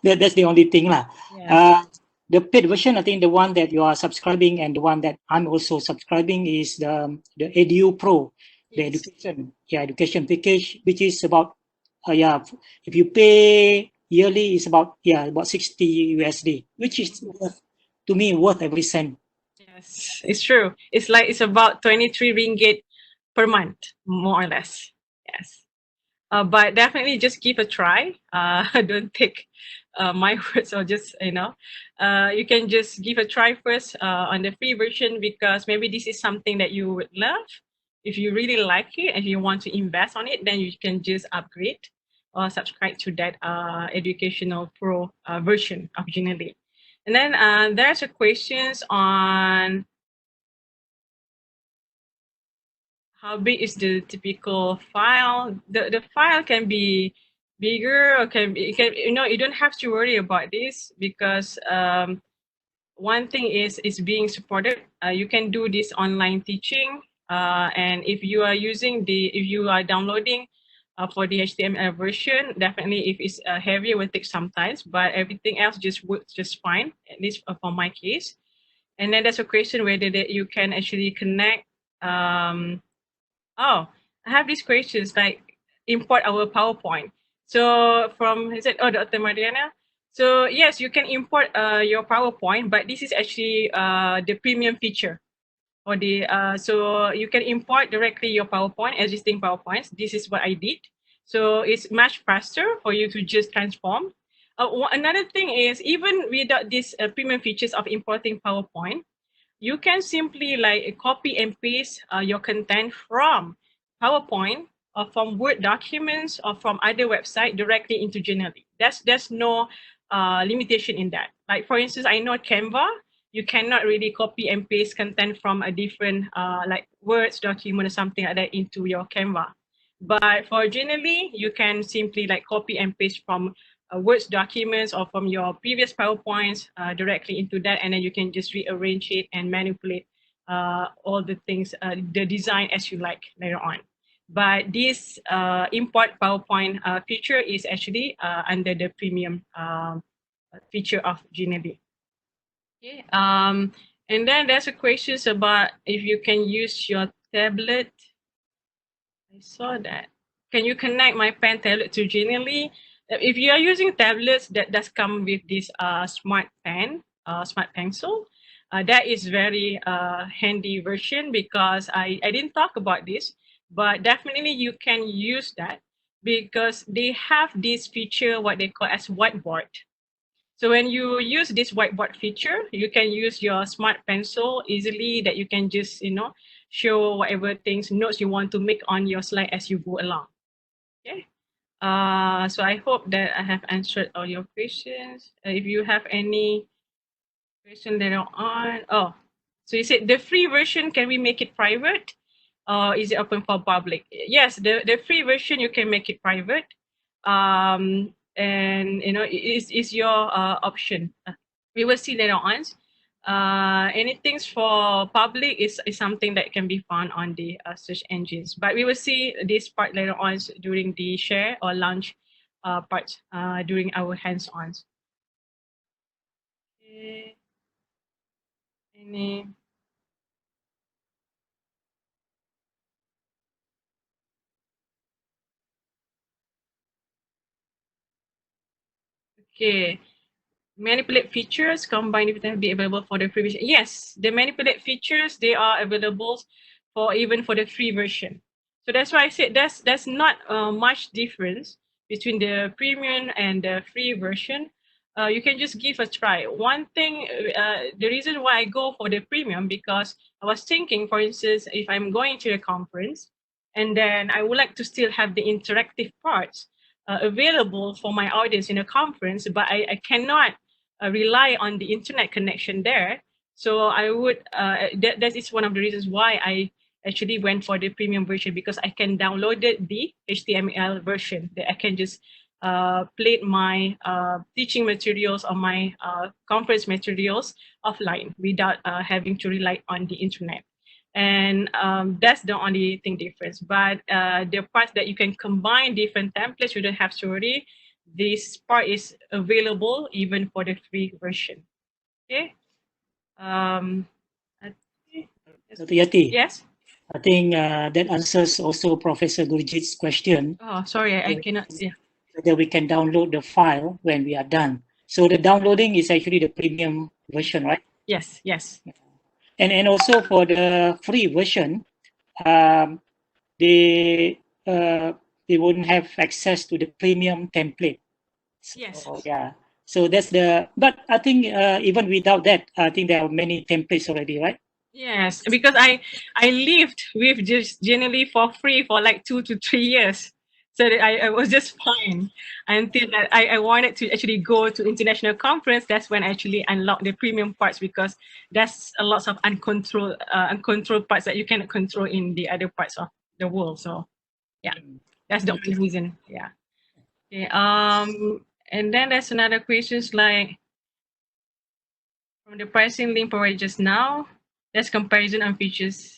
That's the only thing lah. Yeah. The paid version, I think the one that you are subscribing and the one that I'm also subscribing is the Edu Pro, the Yes. education package, which is about if you pay yearly, it's about 60 USD, which is to me worth every cent. Yes, it's true. It's about 23 ringgit per month, more or less. Yes. But definitely just give a try. Don't take my words, or just, you can just give a try first on the free version, because maybe this is something that you would love. If you really like it and you want to invest on it, then you can just upgrade or subscribe to that educational pro version of Genially. And then there's a questions on how big is the typical file. The file can be bigger, or you don't have to worry about this, because one thing is being supported. You can do this online teaching, and if you are downloading for the HTML version, definitely if it's heavy, it will take some time, but everything else just works just fine, at least for my case. And then there's a question whether that you can actually connect. Oh, I have these questions like import our PowerPoint. So Dr. Mariana? So yes, you can import your PowerPoint, but this is actually the premium feature. So you can import directly your PowerPoint, existing PowerPoints. This is what I did. So it's much faster for you to just transform. Another thing is, even without these premium features of importing PowerPoint, you can simply like copy and paste your content from PowerPoint or from Word documents or from other website directly into Genially. There's no limitation in that. Like for instance, I know Canva. you cannot really copy and paste content from a different like Words document or something like that into your Canva. But for Genially, you can simply like copy and paste from Words documents or from your previous PowerPoints directly into that, and then you can just rearrange it and manipulate all the things, the design as you like later on. But this import PowerPoint feature is actually under the premium feature of Genially. Okay. And then there's a questions about if you can use your tablet. I saw that. Can you connect my pen tablet to Genially? If you are using tablets, that does come with this smart pen, smart pencil. That is very handy version because I didn't talk about this, but definitely you can use that because they have this feature, what they call as whiteboard. So when you use this whiteboard feature, you can use your smart pencil easily that you can just, show whatever things, notes you want to make on your slide as you go along. Okay. So I hope that I have answered all your questions. If you have any question later on. Oh, so you said the free version, can we make it private? Or is it open for public? Yes, the free version, you can make it private. And it's your option. We will see later on. Anything for public is something that can be found on the search engines. But we will see this part later on during the share or launch part during our hands-ons. Okay. Any? Okay. Manipulate features combined with them be available for the free version. Yes, the manipulate features, they are available for even for the free version. So that's why I said that's not much difference between the premium and the free version. You can just give a try. One thing, the reason why I go for the premium, because I was thinking, for instance, if I'm going to a conference and then I would like to still have the interactive parts available for my audience in a conference, but I cannot rely on the internet connection there. So I would, that is one of the reasons why I actually went for the premium version, because I can download the HTML version that I can just play my teaching materials or my conference materials offline without having to rely on the internet. And that's the only thing difference. But the parts that you can combine different templates, you don't have to worry. This part is available even for the free version. Okay. Dr. Yati, Yes. I think that answers also Professor Gurjit's question. Oh, sorry, I cannot. Yeah. Whether we can download the file when we are done. So the downloading is actually the premium version, right? Yes. Yes. And also for the free version, they wouldn't have access to the premium template. So, Yes. yeah. So that's the. But I think even without that, I think there are many templates already, right? Yes, because I lived with just Genially for free for like 2 to 3 years. So that I was just fine until that I wanted to actually go to international conference. That's when I actually unlocked the premium parts, because there's a lot of uncontrolled parts that you cannot control in the other parts of the world. So yeah, that's the only reason. Yeah. Okay. And then there's another questions like, from the pricing link provided just now, there's comparison on features.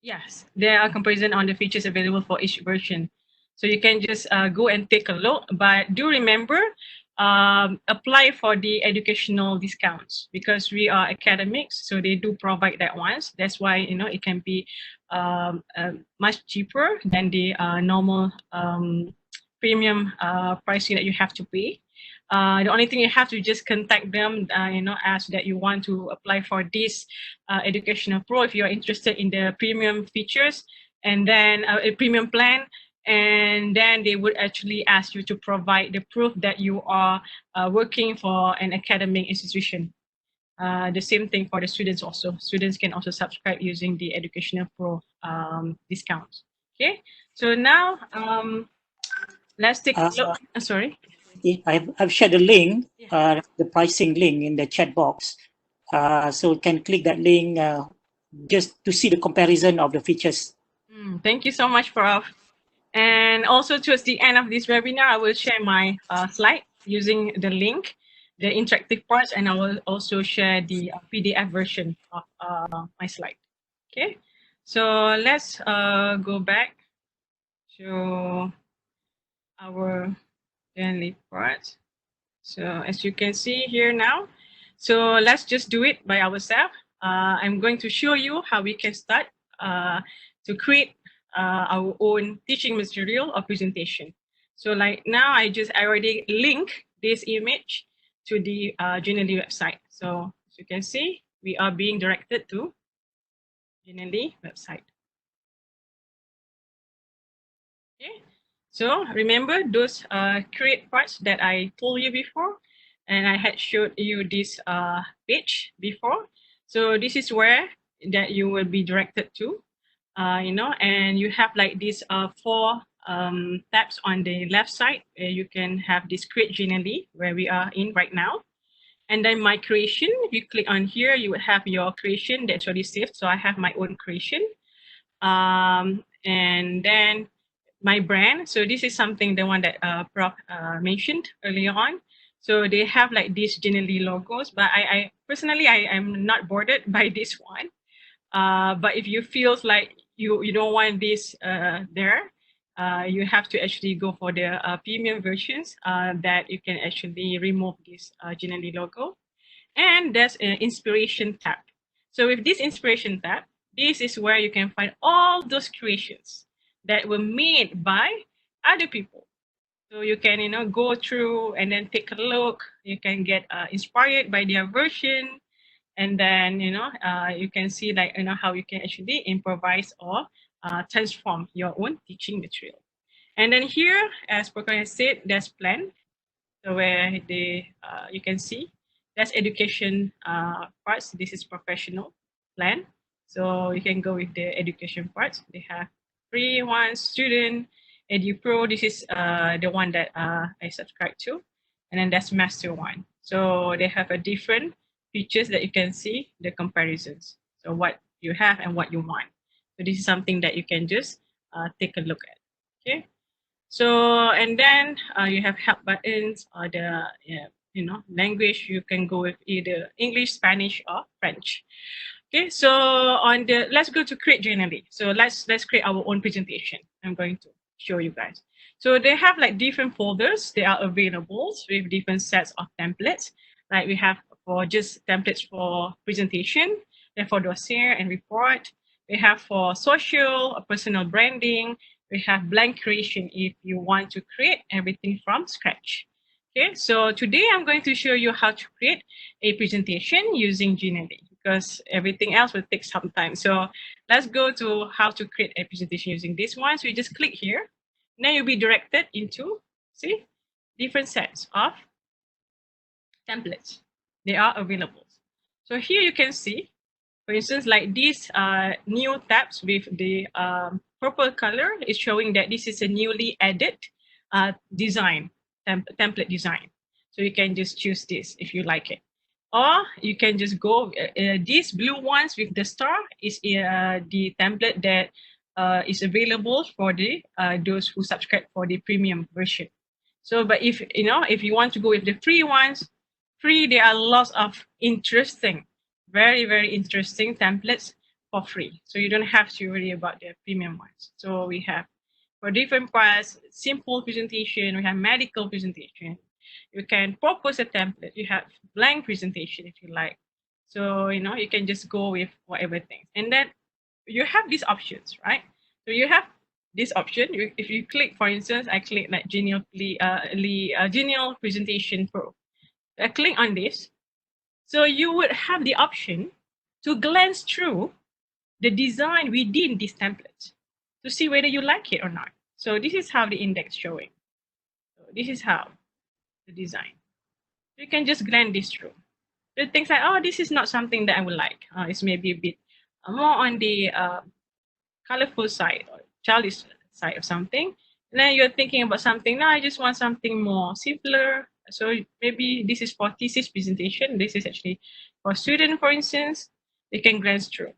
Yes, there are comparison on the features available for each version. So you can just go and take a look. But do remember, apply for the educational discounts, because we are academics, so they do provide that once. That's why it can be much cheaper than the normal premium pricing that you have to pay. The only thing you have to just contact them, ask that you want to apply for this educational pro if you're interested in the premium features, and then a premium plan. And then they would actually ask you to provide the proof that you are working for an academic institution. The same thing for the students also. Students can also subscribe using the Educational Pro discounts. Okay, so now let's take a look. Sorry. I've shared the link, the pricing link in the chat box. So you can click that link just to see the comparison of the features. Thank you so much, Prof. And also towards the end of this webinar, I will share my slide using the link, the interactive parts, and I will also share the PDF version of my slide. Okay, so let's go back to our Genially part. So as you can see here now, so let's just do it by ourselves. I'm going to show you how we can start to create our own teaching material or presentation. So like now, I already link this image to the Genially website. So as you can see, we are being directed to Genially website. Okay, so remember those create parts that I told you before, and I had showed you this page before. So this is where that you will be directed to, and you have like these four tabs on the left side. You can have this create Genially where we are in right now. And then my creation, if you click on here, you would have your creation that's already saved. So I have my own creation. And then my brand. So this is something, the one that Prof mentioned earlier on. So they have like these Genially logos, but I personally, I am not bothered by this one. But if you feel like you don't want this there, you have to actually go for the premium versions that you can actually remove this Genially logo. And there's an inspiration tab. So with this inspiration tab, this is where you can find all those creations that were made by other people. So you can, go through and then take a look. You can get inspired by their version, and then you can see like how you can actually improvise or transform your own teaching material. And then here, as Prakash has said, there's plan. So where you can see that's education parts. This is professional plan. So you can go with the education parts. They have free one, student, EduPro. This is the one that I subscribe to. And then that's master one. So they have a different features that you can see the comparisons. So what you have and what you want. So this is something that you can just take a look at. Okay. So, and then you have help buttons or the, language. You can go with either English, Spanish, or French. Okay, so let's go to create Genially. So let's create our own presentation. I'm going to show you guys. So they have like different folders. They are available with different sets of templates. Like we have for just templates for presentation, then for dossier and report. We have for social or personal branding. We have blank creation if you want to create everything from scratch. Okay, so today I'm going to show you how to create a presentation using Genially, because everything else will take some time. So let's go to how to create a presentation using this one. So you just click here. Then you'll be directed into, see, different sets of templates. They are available. So here you can see, for instance, like these new tabs with the purple color is showing that this is a newly added design, template design. So you can just choose this if you like it. Or you can just go, these blue ones with the star is the template that is available for the those who subscribe for the premium version. So, but if you want to go with the free ones, there are lots of interesting, very, very interesting templates for free. So you don't have to worry about the premium ones. So we have for different parts, simple presentation, we have medical presentation. You can propose a template. You have blank presentation if you like. So, you can just go with whatever thing. And then you have these options, right? So you have this option. If you click, for instance, I click like Genially Presentation Pro. I click on this. So you would have the option to glance through the design within this template to see whether you like it or not. So this is how the index showing. So this is how the design. You can just glance this through. The things like, oh, this is not something that I would like. It's maybe a bit more on the colorful side or childish side of something. And then you're thinking about something, no, I just want something more simpler. So maybe this is for thesis presentation. This is actually For student, for instance, they can glance through.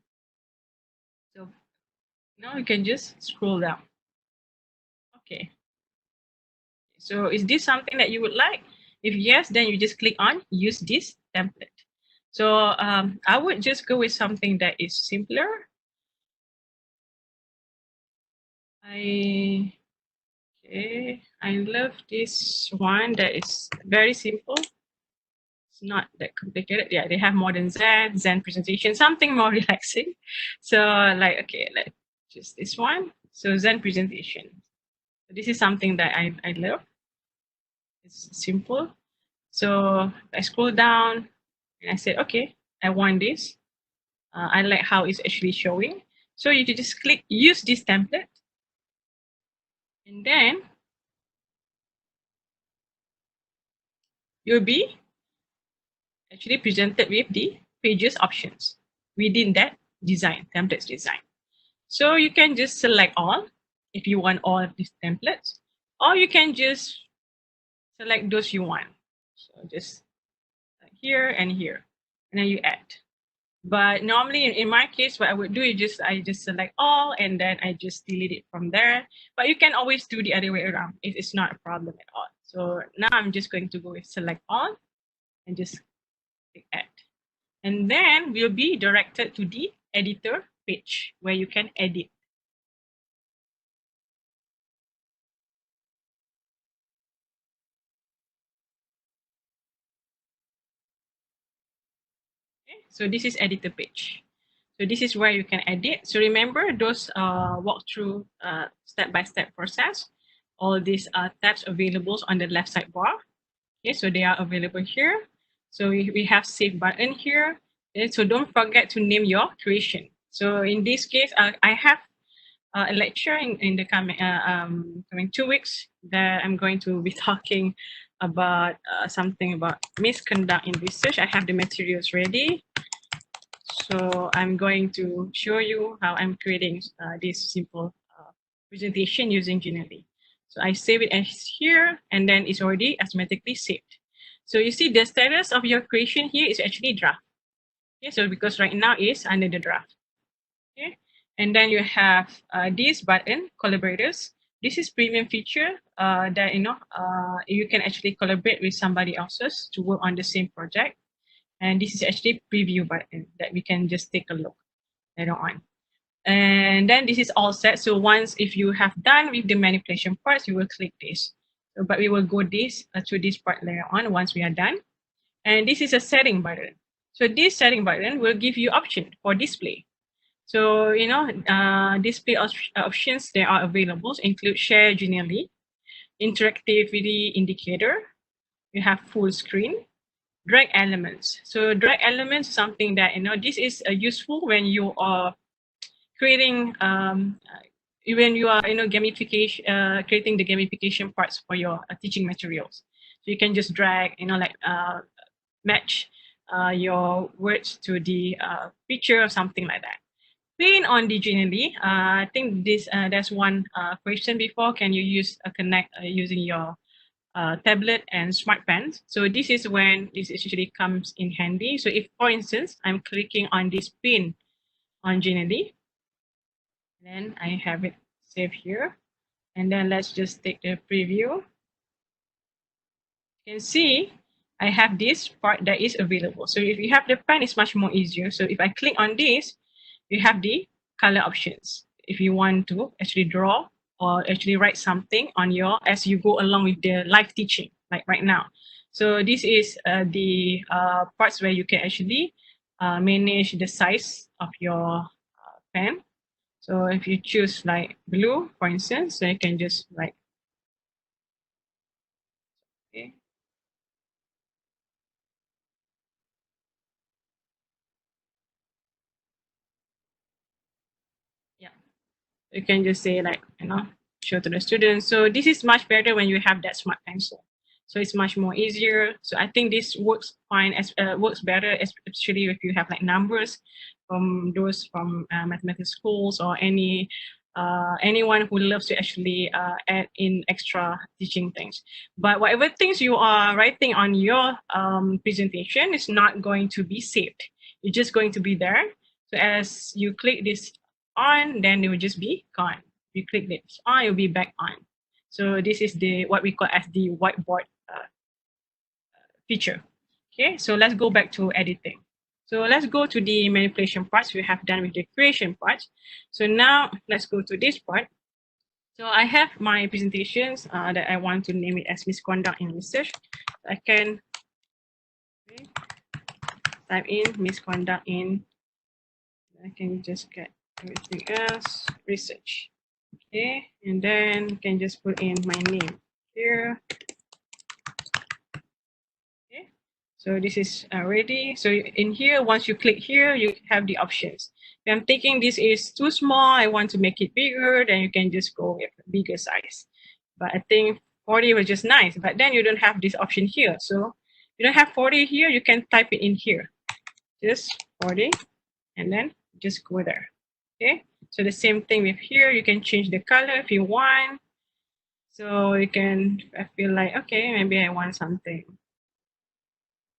So now you can just scroll down. Okay. So is this something that you would like? If yes, then you just click on use this template. So I would just go with something that is simpler. I love this one that is very simple. It's not that complicated. Yeah, they have more than Zen presentation, something more relaxing. So like, okay, let's just this one. So Zen presentation. This is something that I love. It's simple. So I scroll down and I said, okay, I want this. I like how it's actually showing. So you can just click use this template. And then you'll be actually presented with the pages options within that design, templates design. So you can just select all if you want all of these templates, or you can just select those you want. So just here and here, and then you add. But normally in my case, what I would do is I just select all and then I just delete it from there. But you can always do the other way around. It's not a problem at all. So now I'm just going to go with select all and just click add. And then we'll be directed to the editor page where you can edit. Okay, so this is editor page. So this is where you can edit. So remember those walkthrough step-by-step process. All these tabs available on the left sidebar. Okay, so they are available here. So we have save button here. Okay, so don't forget to name your creation. So in this case, I have a lecture in the coming 2 weeks that I'm going to be talking about something about misconduct in research. I have the materials ready. So I'm going to show you how I'm creating this simple presentation using Genially. So I save it as here, and then it's already automatically saved. So you see the status of your creation here is actually draft. Okay, so because right now it's under the draft. Okay, and then you have this button, collaborators. This is premium feature that you can actually collaborate with somebody else's to work on the same project. And this is actually preview button that we can just take a look later on. And then this is all set. So once if you have done with the manipulation parts, you will click this. So, but we will go to this part later on once we are done. And this is a setting button. So this setting button will give you option for display. So display options that are available include share Genially, interactivity indicator. You have full screen, drag elements. So drag elements is something that this is useful when you are creating when you are gamification creating the gamification parts for your teaching materials. So you can just drag match your words to the picture or something like that. Pin on digitally. I think this there's one question before. Can you use connect using your tablet and smart pens? So this is when this actually comes in handy. So if, for instance, I'm clicking on this pin on Genially, then I have it saved here. And then let's just take the preview. You can see I have this part that is available. So if you have the pen, it's much more easier. So if I click on this, you have the color options. If you want to actually draw or actually write something on your as you go along with the live teaching, like right now. So this is the parts where you can actually manage the size of your pen. So if you choose like blue, for instance, so you can just like, okay. Yeah, you can just say like, show to the students. So this is much better when you have that smart pencil. So it's much more easier. So I think this works fine, works better, especially if you have like numbers from those from mathematics schools or any anyone who loves to actually add in extra teaching things. But whatever things you are writing on your presentation is not going to be saved. It's just going to be there. So as you click this on, then it will just be gone. If you click this on, it will be back on. So this is the what we call as the whiteboard feature. Okay, so let's go back to editing. So let's go to the manipulation parts we have done with the creation part. So now let's go to this part. So I have my presentations that I want to name it as misconduct in research. I can type in misconduct in, I can just get everything else, research. Okay, and then can just put in my name here. Okay, so this is ready. So in here, once you click here, you have the options. If I'm thinking this is too small, I want to make it bigger, then you can just go with bigger size. But I think 40 was just nice, but then you don't have this option here. So you don't have 40 here, you can type it in here. Just 40, and then just go there. Okay, so the same thing with here, you can change the color if you want. So you can, I feel like, okay, maybe I want something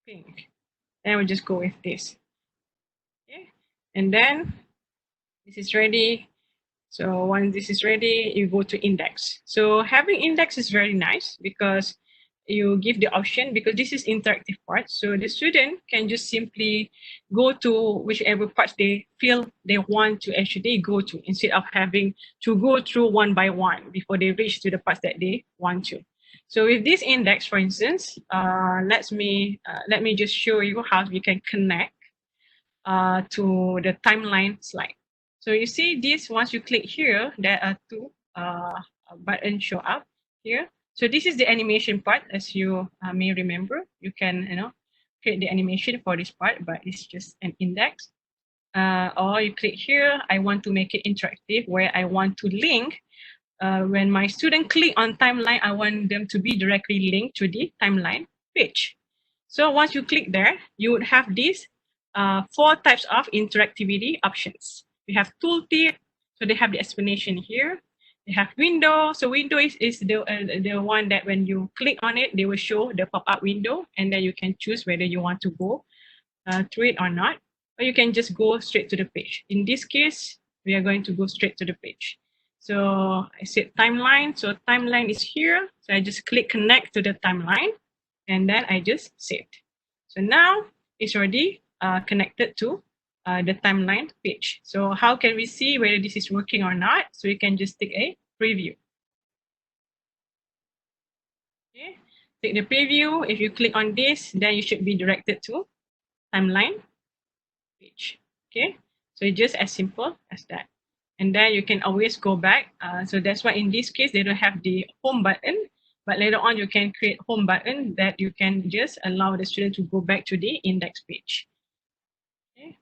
pink. Then we'll just go with this. Okay, and then this is ready. So once this is ready, you go to index. So having index is very nice because you give the option, because this is interactive part. So the student can just simply go to whichever parts they feel they want to actually go to, instead of having to go through one by one before they reach to the parts that they want to. So with this index, for instance, let me just show you how we can connect to the timeline slide. So you see this, once you click here, there are two buttons show up here. So this is the animation part, as you may remember. You can create the animation for this part, but it's just an index. Or you click here, I want to make it interactive, where I want to link. When my student click on timeline, I want them to be directly linked to the timeline page. So once you click there, you would have these 4 types of interactivity options. We have tooltip, so they have the explanation here. They have window, so window is the one that when you click on it, they will show the pop-up window, and then you can choose whether you want to go through it or not, or you can just go straight to the page. In this case, we are going to go straight to the page. So I said timeline, so timeline is here. So I just click connect to the timeline, and then I just saved. So now it's already connected to the timeline page. So how can we see whether this is working or not? So we can just take a preview. Okay, take the preview. If you click on this, then you should be directed to timeline page. Okay, so it's just as simple as that. And then you can always go back. So that's why in this case, they don't have the home button, but later on you can create home button that you can just allow the student to go back to the index page. Okay.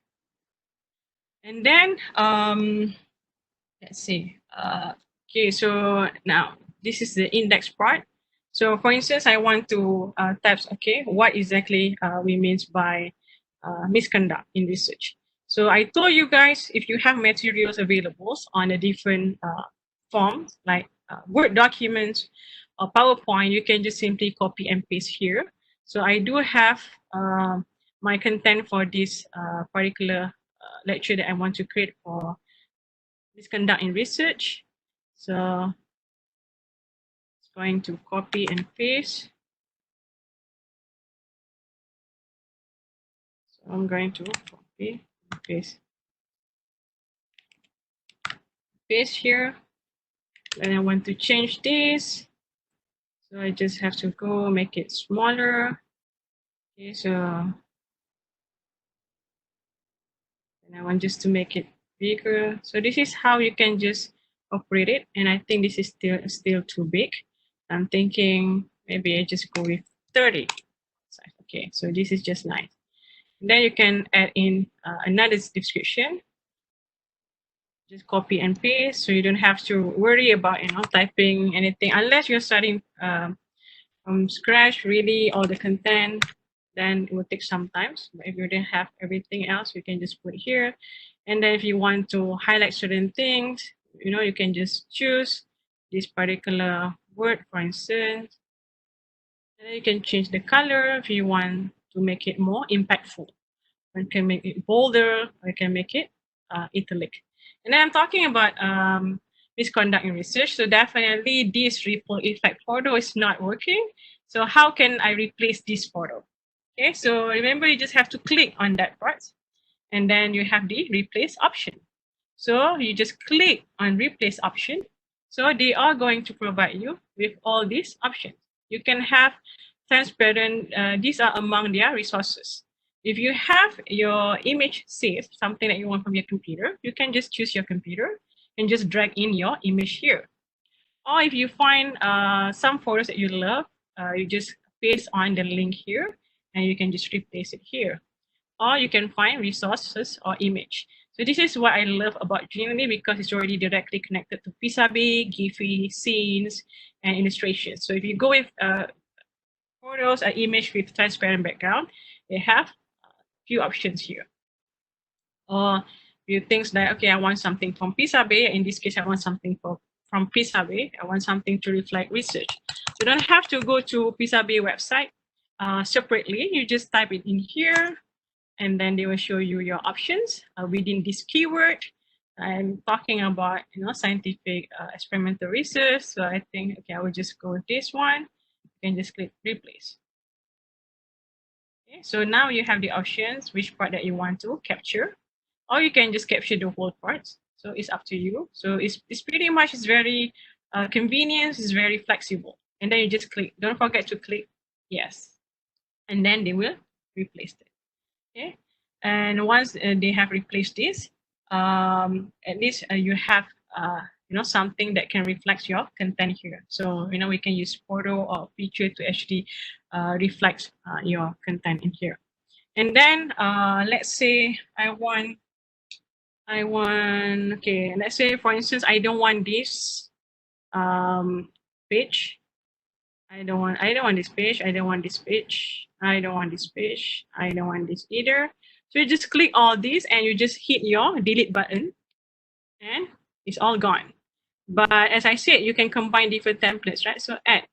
And then, let's see. Okay, so now this is the index part. So for instance, I want to type, okay, what exactly we means by misconduct in research. So I told you guys, if you have materials available on a different forms, like Word documents or PowerPoint, you can just simply copy and paste here. So I do have my content for this particular lecture that I want to create for misconduct in research. So it's going to copy and paste. So I'm going to copy and paste. Paste here. Then I want to change this. So I just have to go make it smaller. Okay, so and I want just to make it bigger. So this is how you can just operate it. And I think this is still too big. I'm thinking maybe I just go with 30. Okay, so this is just nice. And then you can add in another description. Just copy and paste, so you don't have to worry about typing anything unless you're starting from scratch, really all the content. Then it will take some time. But if you don't have everything else, you can just put here. And then if you want to highlight certain things, you can just choose this particular word, for instance, and then you can change the color if you want to make it more impactful. You can make it bolder, or you can make it italic. And then I'm talking about misconduct in research. So definitely this ripple effect photo is not working. So how can I replace this photo? Okay, so remember you just have to click on that part and then you have the replace option. So you just click on replace option. So they are going to provide you with all these options. You can have transparent, these are among their resources. If you have your image saved, something that you want from your computer, you can just choose your computer and just drag in your image here. Or if you find some photos that you love, you just paste on the link here and you can just replace it here. Or you can find resources or image. So this is what I love about Genially because it's already directly connected to Pisabe, Giphy, scenes, and illustrations. So if you go with photos or image with transparent background, they have a few options here. Or you think that, okay, I want something from Pisabe. In this case, I want something from Pisabe. I want something to reflect research. You don't have to go to Pisabe website separately. You just type it in here and then they will show you your options within this keyword. I'm talking about scientific experimental research. So I think, okay, I will just go with this one. You can just click replace. Okay, so now you have the options, which part that you want to capture, or you can just capture the whole parts. So it's up to you. So it's pretty much, it's very convenient, it's very flexible. And then you just click, don't forget to click yes. And then they will replace it. Okay. And once they have replaced this, at least you have something that can reflect your content here. So we can use photo or picture to actually reflect your content in here. And then let's say I want, okay, let's say for instance I don't want this page. I don't want this page. I don't want this page. I don't want this page. I don't want this either. So you just click all these and you just hit your delete button and it's all gone. But as I said, you can combine different templates, right? So add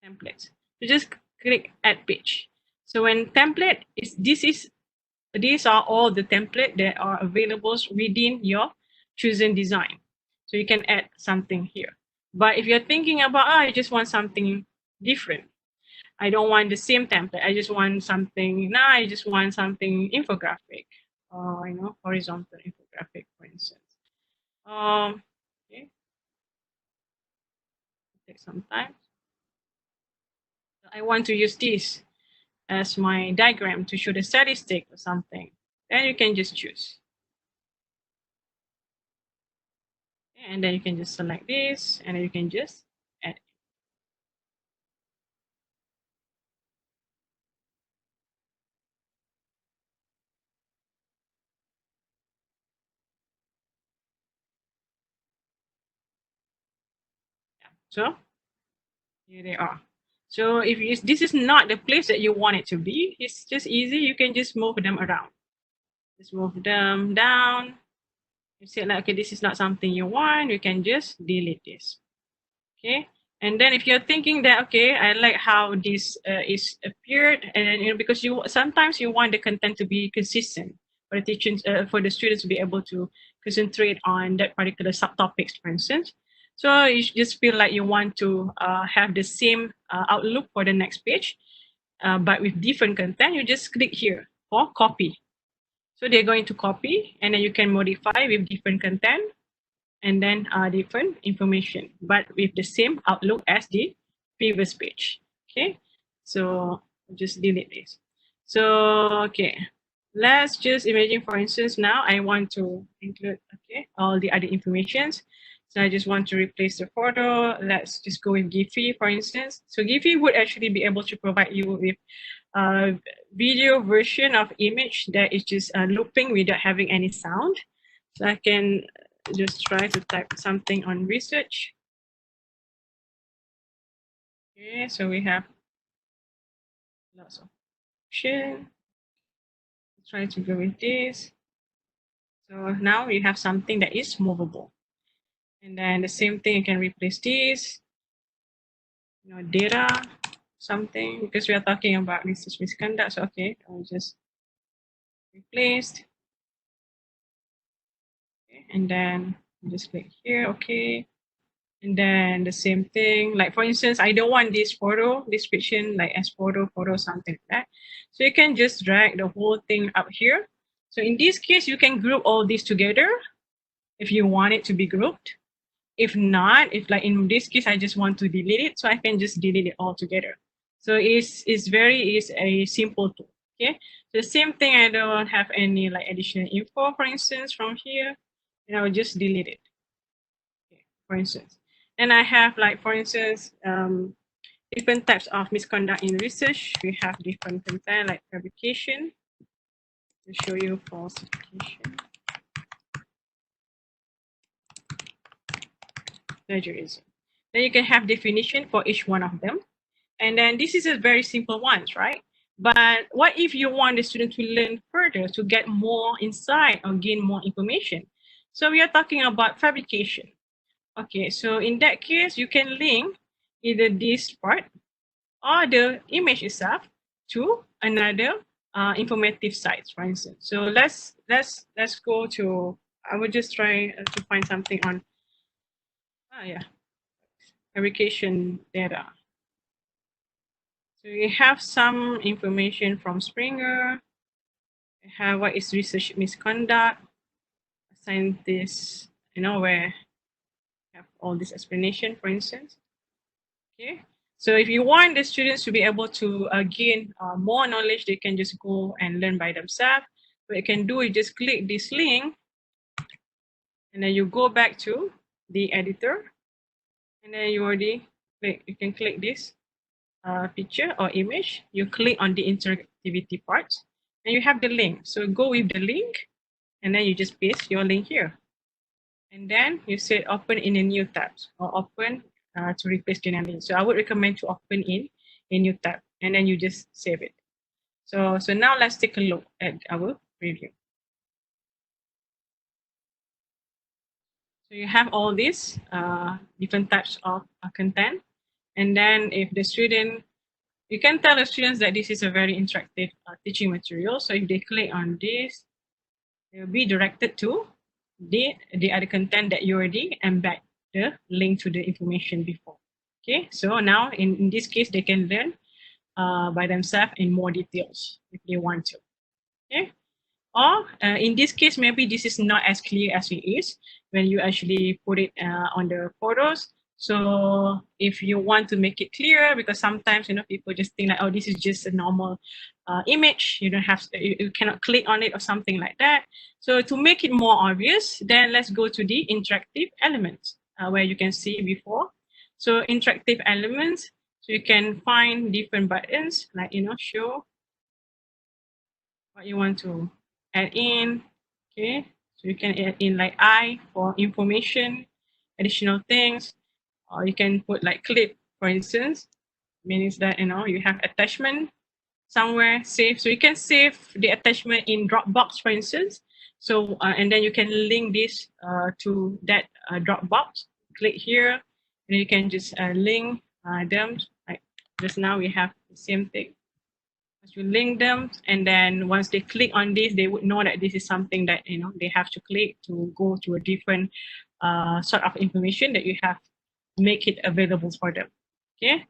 templates. So just click add page. So when template is, these are all the templates that are available within your chosen design. So you can add something here. But if you're thinking about, I just want something different. I don't want the same template. I just want something, now I just want something infographic or, horizontal infographic, for instance. Okay, take some time. I want to use this as my diagram to show the statistic or something. Then you can just choose. And then you can just select this and then you can just add. Yeah. So here they are. So if this is not the place that you want it to be, it's just easy. You can just move them around. Just move them down. You say like, okay, this is not something you want. You can just delete this. Okay. And then if you're thinking that, okay, I like how this is appeared, and then, because you sometimes you want the content to be consistent for the teachers, for the students to be able to concentrate on that particular subtopics, for instance. So you just feel like you want to have the same outlook for the next page, but with different content. You just click here for copy. So they're going to copy, and then you can modify with different content and then different information, but with the same outlook as the previous page. Okay, so just delete this. So okay, let's just imagine, for instance, now I want to include all the other informations. So I just want to replace the photo. Let's just go with Giphy, for instance. So Giphy would actually be able to provide you with a video version of image that is just looping without having any sound. So I can just try to type something on research. Okay, so we have lots of options. Try to go with this. So now we have something that is movable. And then the same thing, you can replace this, data, something, because we are talking about research misconduct. So, okay, I'll just replace. Okay, and then just click here, okay. And then the same thing, like for instance, I don't want this photo description like as photo, something like that. So you can just drag the whole thing up here. So in this case, you can group all these together if you want it to be grouped. If not, if like in this case, I just want to delete it, so I can just delete it all together. So it's a simple tool. Okay. The same thing, I don't have any like additional info, for instance, from here, and I will just delete it. Okay, for instance. And I have like, for instance, different types of misconduct in research. We have different content like fabrication. To show you falsification, plagiarism. Then you can have definition for each one of them. And then this is a very simple ones, right? But what if you want the student to learn further, to get more insight or gain more information? So we are talking about fabrication. Okay, so in that case, you can link either this part or the image itself to another informative sites, for instance. So let's go to. I will just try to find something on. Yeah, fabrication data. So we have some information from Springer. We have what is research misconduct, scientists, where have all this explanation, for instance. Okay. So if you want the students to be able to gain more knowledge, they can just go and learn by themselves. What you can do is just click this link, and then you go back to the editor, and then you already click. You can click this picture or image. You click on the interactivity part, and you have the link. So go with the link, and then you just paste your link here. And then you say open in a new tab or open to replace Genially. So I would recommend to open in a new tab, and then you just save it. So now let's take a look at our review. So you have all these different types of content. And then if the student, you can tell the students that this is a very interactive teaching material. So if they click on this, they'll be directed to the other content that you already embed the link to the information before. Okay, so now in this case, they can learn by themselves in more details if they want to. Okay, or in this case, maybe this is not as clear as it is when you actually put it on the photos. So if you want to make it clearer, because sometimes people just think like, oh, this is just a normal image. You don't have you cannot click on it or something like that. So to make it more obvious, then let's go to the interactive elements where you can see before. So interactive elements. So you can find different buttons like show what you want to add in. Okay, so you can add in like I for information, additional things, or you can put like clip, for instance, means that you have attachment somewhere save. So you can save the attachment in Dropbox, for instance. So and then you can link this to that Dropbox. Click here, and you can just link them. Like just now, we have the same thing. You link them, and then once they click on this, they would know that this is something that they have to click to go to a different sort of information that you have make it available for them. Okay,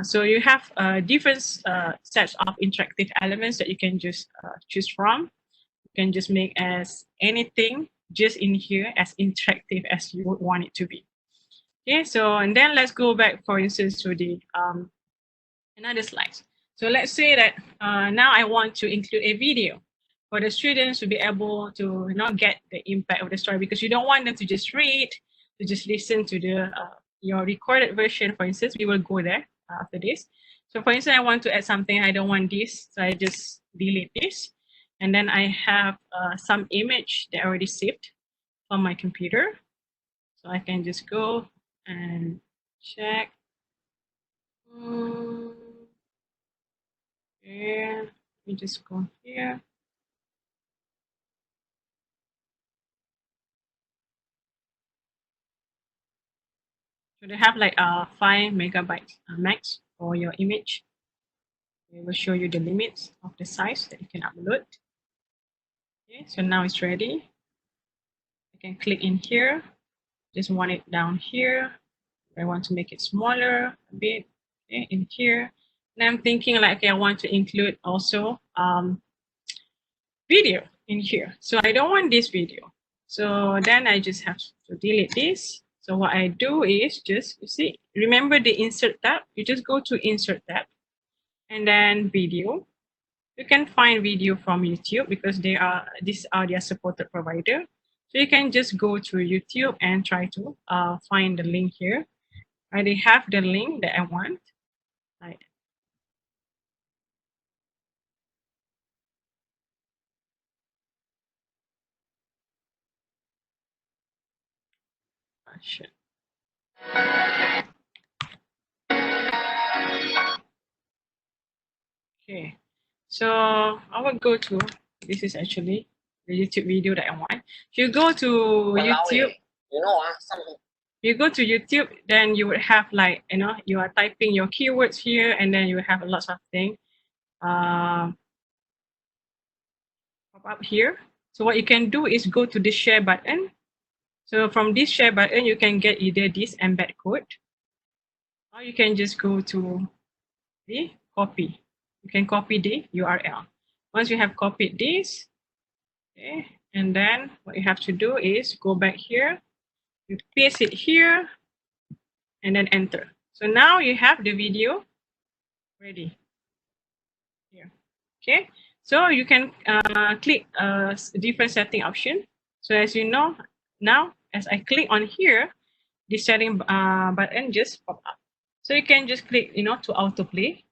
so you have different sets of interactive elements that you can just choose from. You can just make as anything just in here as interactive as you would want it to be. Okay, so and then let's go back, for instance, to the another slide. So let's say that now I want to include a video for the students to be able to get the impact of the story, because you don't want them to just read, to just listen to the your recorded version. For instance, we will go there after this. So for instance, I want to add something. I don't want this, so I just delete this. And then I have some image that I already saved from my computer. So I can just go and check. Okay, let me just go here. So they have like 5 megabytes max for your image. It will show you the limits of the size that you can upload. Okay, so now it's ready. You can click in here. Just want it down here. I want to make it smaller a bit. Okay, in here. And I'm thinking like, okay, I want to include also video in here. So I don't want this video. So then I just have to delete this. So what I do is just, you see, remember the insert tab? You just go to insert tab and then video. You can find video from YouTube because these are their supported provider. So you can just go to YouTube and try to find the link here. I already have the link that I want. Right. Okay, so I will go to, this is actually the YouTube video that I want. If you go to YouTube, you go to YouTube, then you would have like, you are typing your keywords here and then you have lots of things pop up here. So what you can do is go to the share button. So from this share button, you can get either this embed code or you can just go to the copy. You can copy the URL. Once you have copied this, okay, and then what you have to do is go back here, you paste it here, and then enter. So now you have the video ready here. Okay, so you can click different setting option. So as you know, now as I click on here, the setting button just pop up. So you can just click, to autoplay.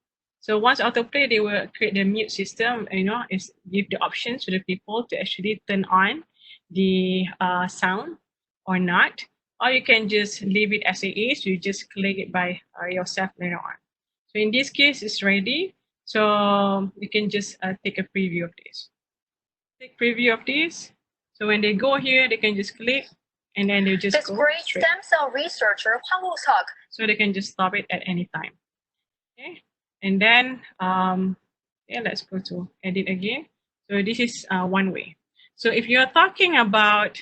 So once autoplay, they will create the mute system, is give the options to the people to actually turn on the sound or not. Or you can just leave it as it is. You just click it by yourself later on. So in this case, it's ready. So you can just take a preview of this. Take preview of this. So when they go here, they can just click and then they just go great straight. stem cell researcher Hwang Woo-seok. So they can just stop it at any time. Okay, and then let's go to edit again. So this is one way. So if you're talking about,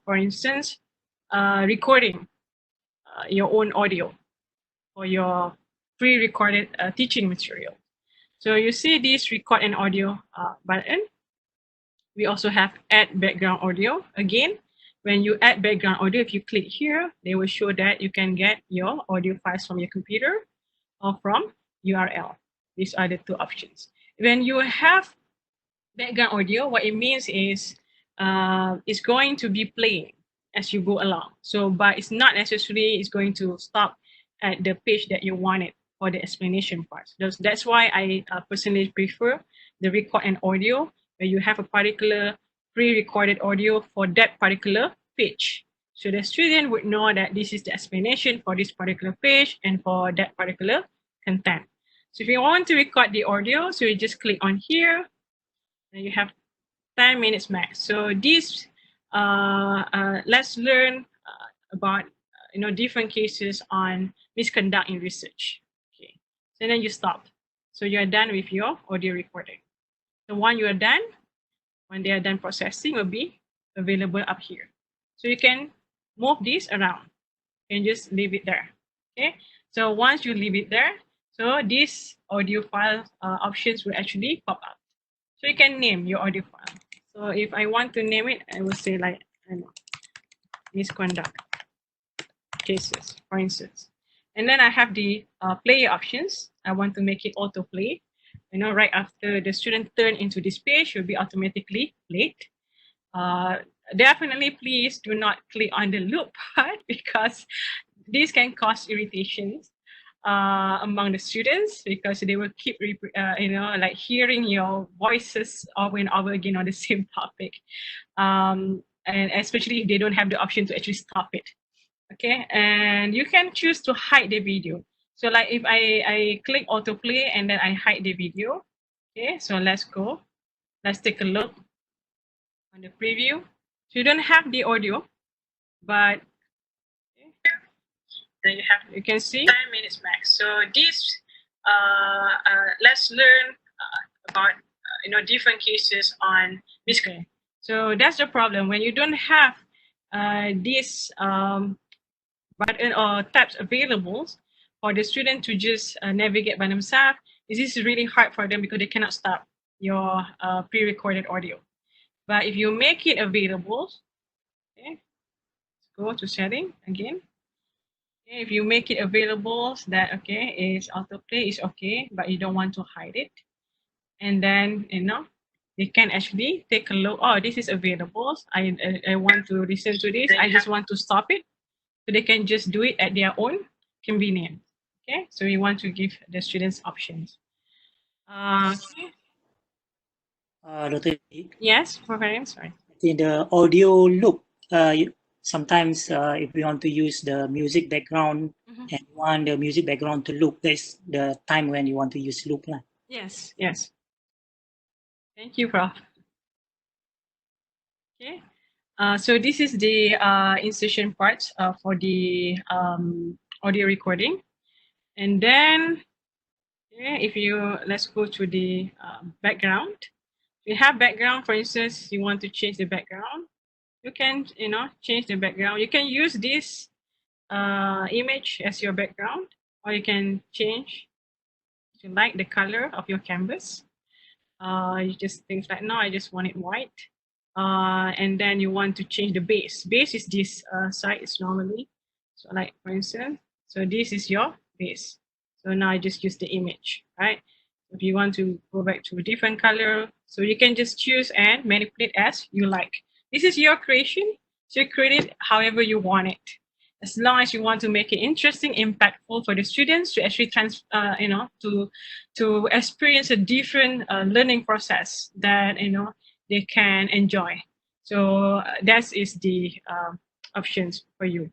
for instance, recording your own audio for your pre-recorded teaching material. So you see this record an audio button. We also have add background audio. Again, when you add background audio, if you click here, they will show that you can get your audio files from your computer or from URL. These are the two options. When you have background audio, what it means is it's going to be playing as you go along. So, but it's not necessarily it's going to stop at the page that you wanted for the explanation part. That's why I personally prefer the record and audio, where you have a particular pre-recorded audio for that particular page. So the student would know that this is the explanation for this particular page and for that particular content. So if you want to record the audio, so you just click on here, and you have 10 minutes max. So this, let's learn about different cases on misconduct in research. Okay, so then you stop. So you're done with your audio recording. The one you are done, when they are done processing, will be available up here. So you can move this around and just leave it there. Okay, so once you leave it there, so these audio file options will actually pop up. So you can name your audio file. So if I want to name it, I will say like, I don't know, misconduct cases, for instance. And then I have the player options. I want to make it autoplay. Right after the student turn into this page, will be automatically played. Definitely, please do not click on the loop part because this can cause irritations among the students because they will keep, like hearing your voices over and over again on the same topic. And especially if they don't have the option to actually stop it. Okay, and you can choose to hide the video. So like if I click autoplay and then I hide the video. Okay, so let's go. Let's take a look on the preview. So you don't have the audio, but Then you can see 10 minutes max. So this let's learn about different cases on this. Okay. So that's the problem when you don't have this button or tabs available for the student to just navigate by themselves. This is really hard for them because they cannot stop your pre-recorded audio. But if you make it available, okay, go to setting again. Okay, if you make it available, that okay is autoplay is okay, but you don't want to hide it, and then they can actually take a look. Oh, this is available. I want to listen to this. I just want to stop it, so they can just do it at their own convenience. Okay, so we want to give the students options. Okay. Dr. Yes, Professor. Sorry. In the audio loop, sometimes if we want to use the music background and want the music background to loop, that's the time when you want to use loop. Yes, yes. Thank you, Prof. Okay. So this is the insertion parts for the audio recording. And then if you, let's go to the background. If you have background, for instance, you want to change the background, you can, change the background. You can use this image as your background, or you can change, if you like, the color of your canvas. You just things like, no, I just want it white. And then you want to change the base. Base is this side is normally. So like, for instance, so this is your base. So now I just use the image, right? If you want to go back to a different color, so you can just choose and manipulate as you like. This is your creation, so you create it however you want it. As long as you want to make it interesting, impactful for the students to actually to experience a different learning process that they can enjoy. So that is the options for you.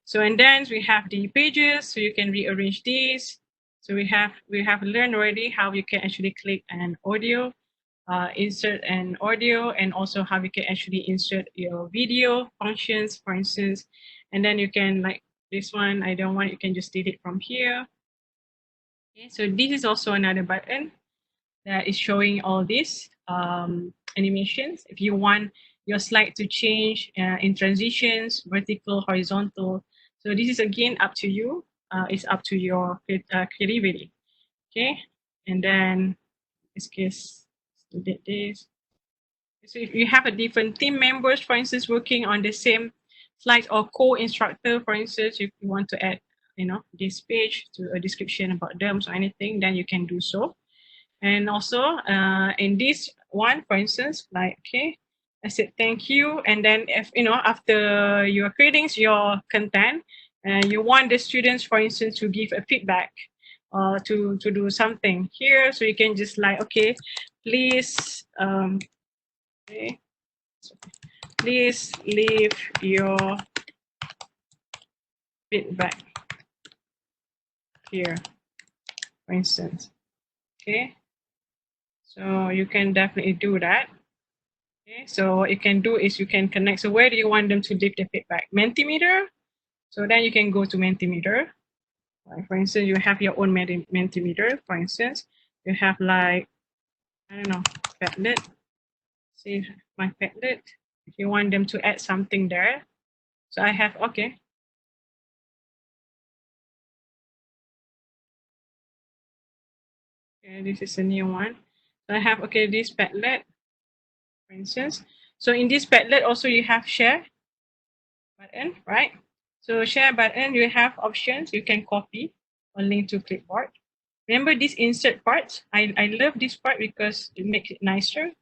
So and then we have the pages, so you can rearrange these. So we have learned already how you can actually click an audio, insert an audio, and also how you can actually insert your video functions, for instance. And then you can, like this one, I don't want, you can just delete from here. Okay, so this is also another button that is showing all these animations. If you want your slide to change in transitions, vertical, horizontal. So this is again up to you. It's up to your creativity. Okay, and then in this case, delete this. So if you have a different team members, for instance, working on the same slides or co-instructor, for instance, if you want to add, this page to a description about them or anything, then you can do so. And also in this one, for instance, like, okay, I said thank you. And then if, after you are creating your content, you want the students, for instance, to give a feedback to do something here. So you can just like, okay, please, okay, please leave your feedback here, for instance. Okay. So you can definitely do that. Okay, so what you can do is you can connect. So where do you want them to leave the feedback? Mentimeter. So then you can go to Mentimeter. For instance, you have your own Mentimeter. For instance, you have like, I don't know, Padlet. See my Padlet. If you want them to add something there. So I have, okay. Okay, this is a new one. So I have, okay, this Padlet, for instance. So in this Padlet also you have share button, right? So share button, you have options. You can copy or link to clipboard. Remember this insert part? I love this part because it makes it nicer.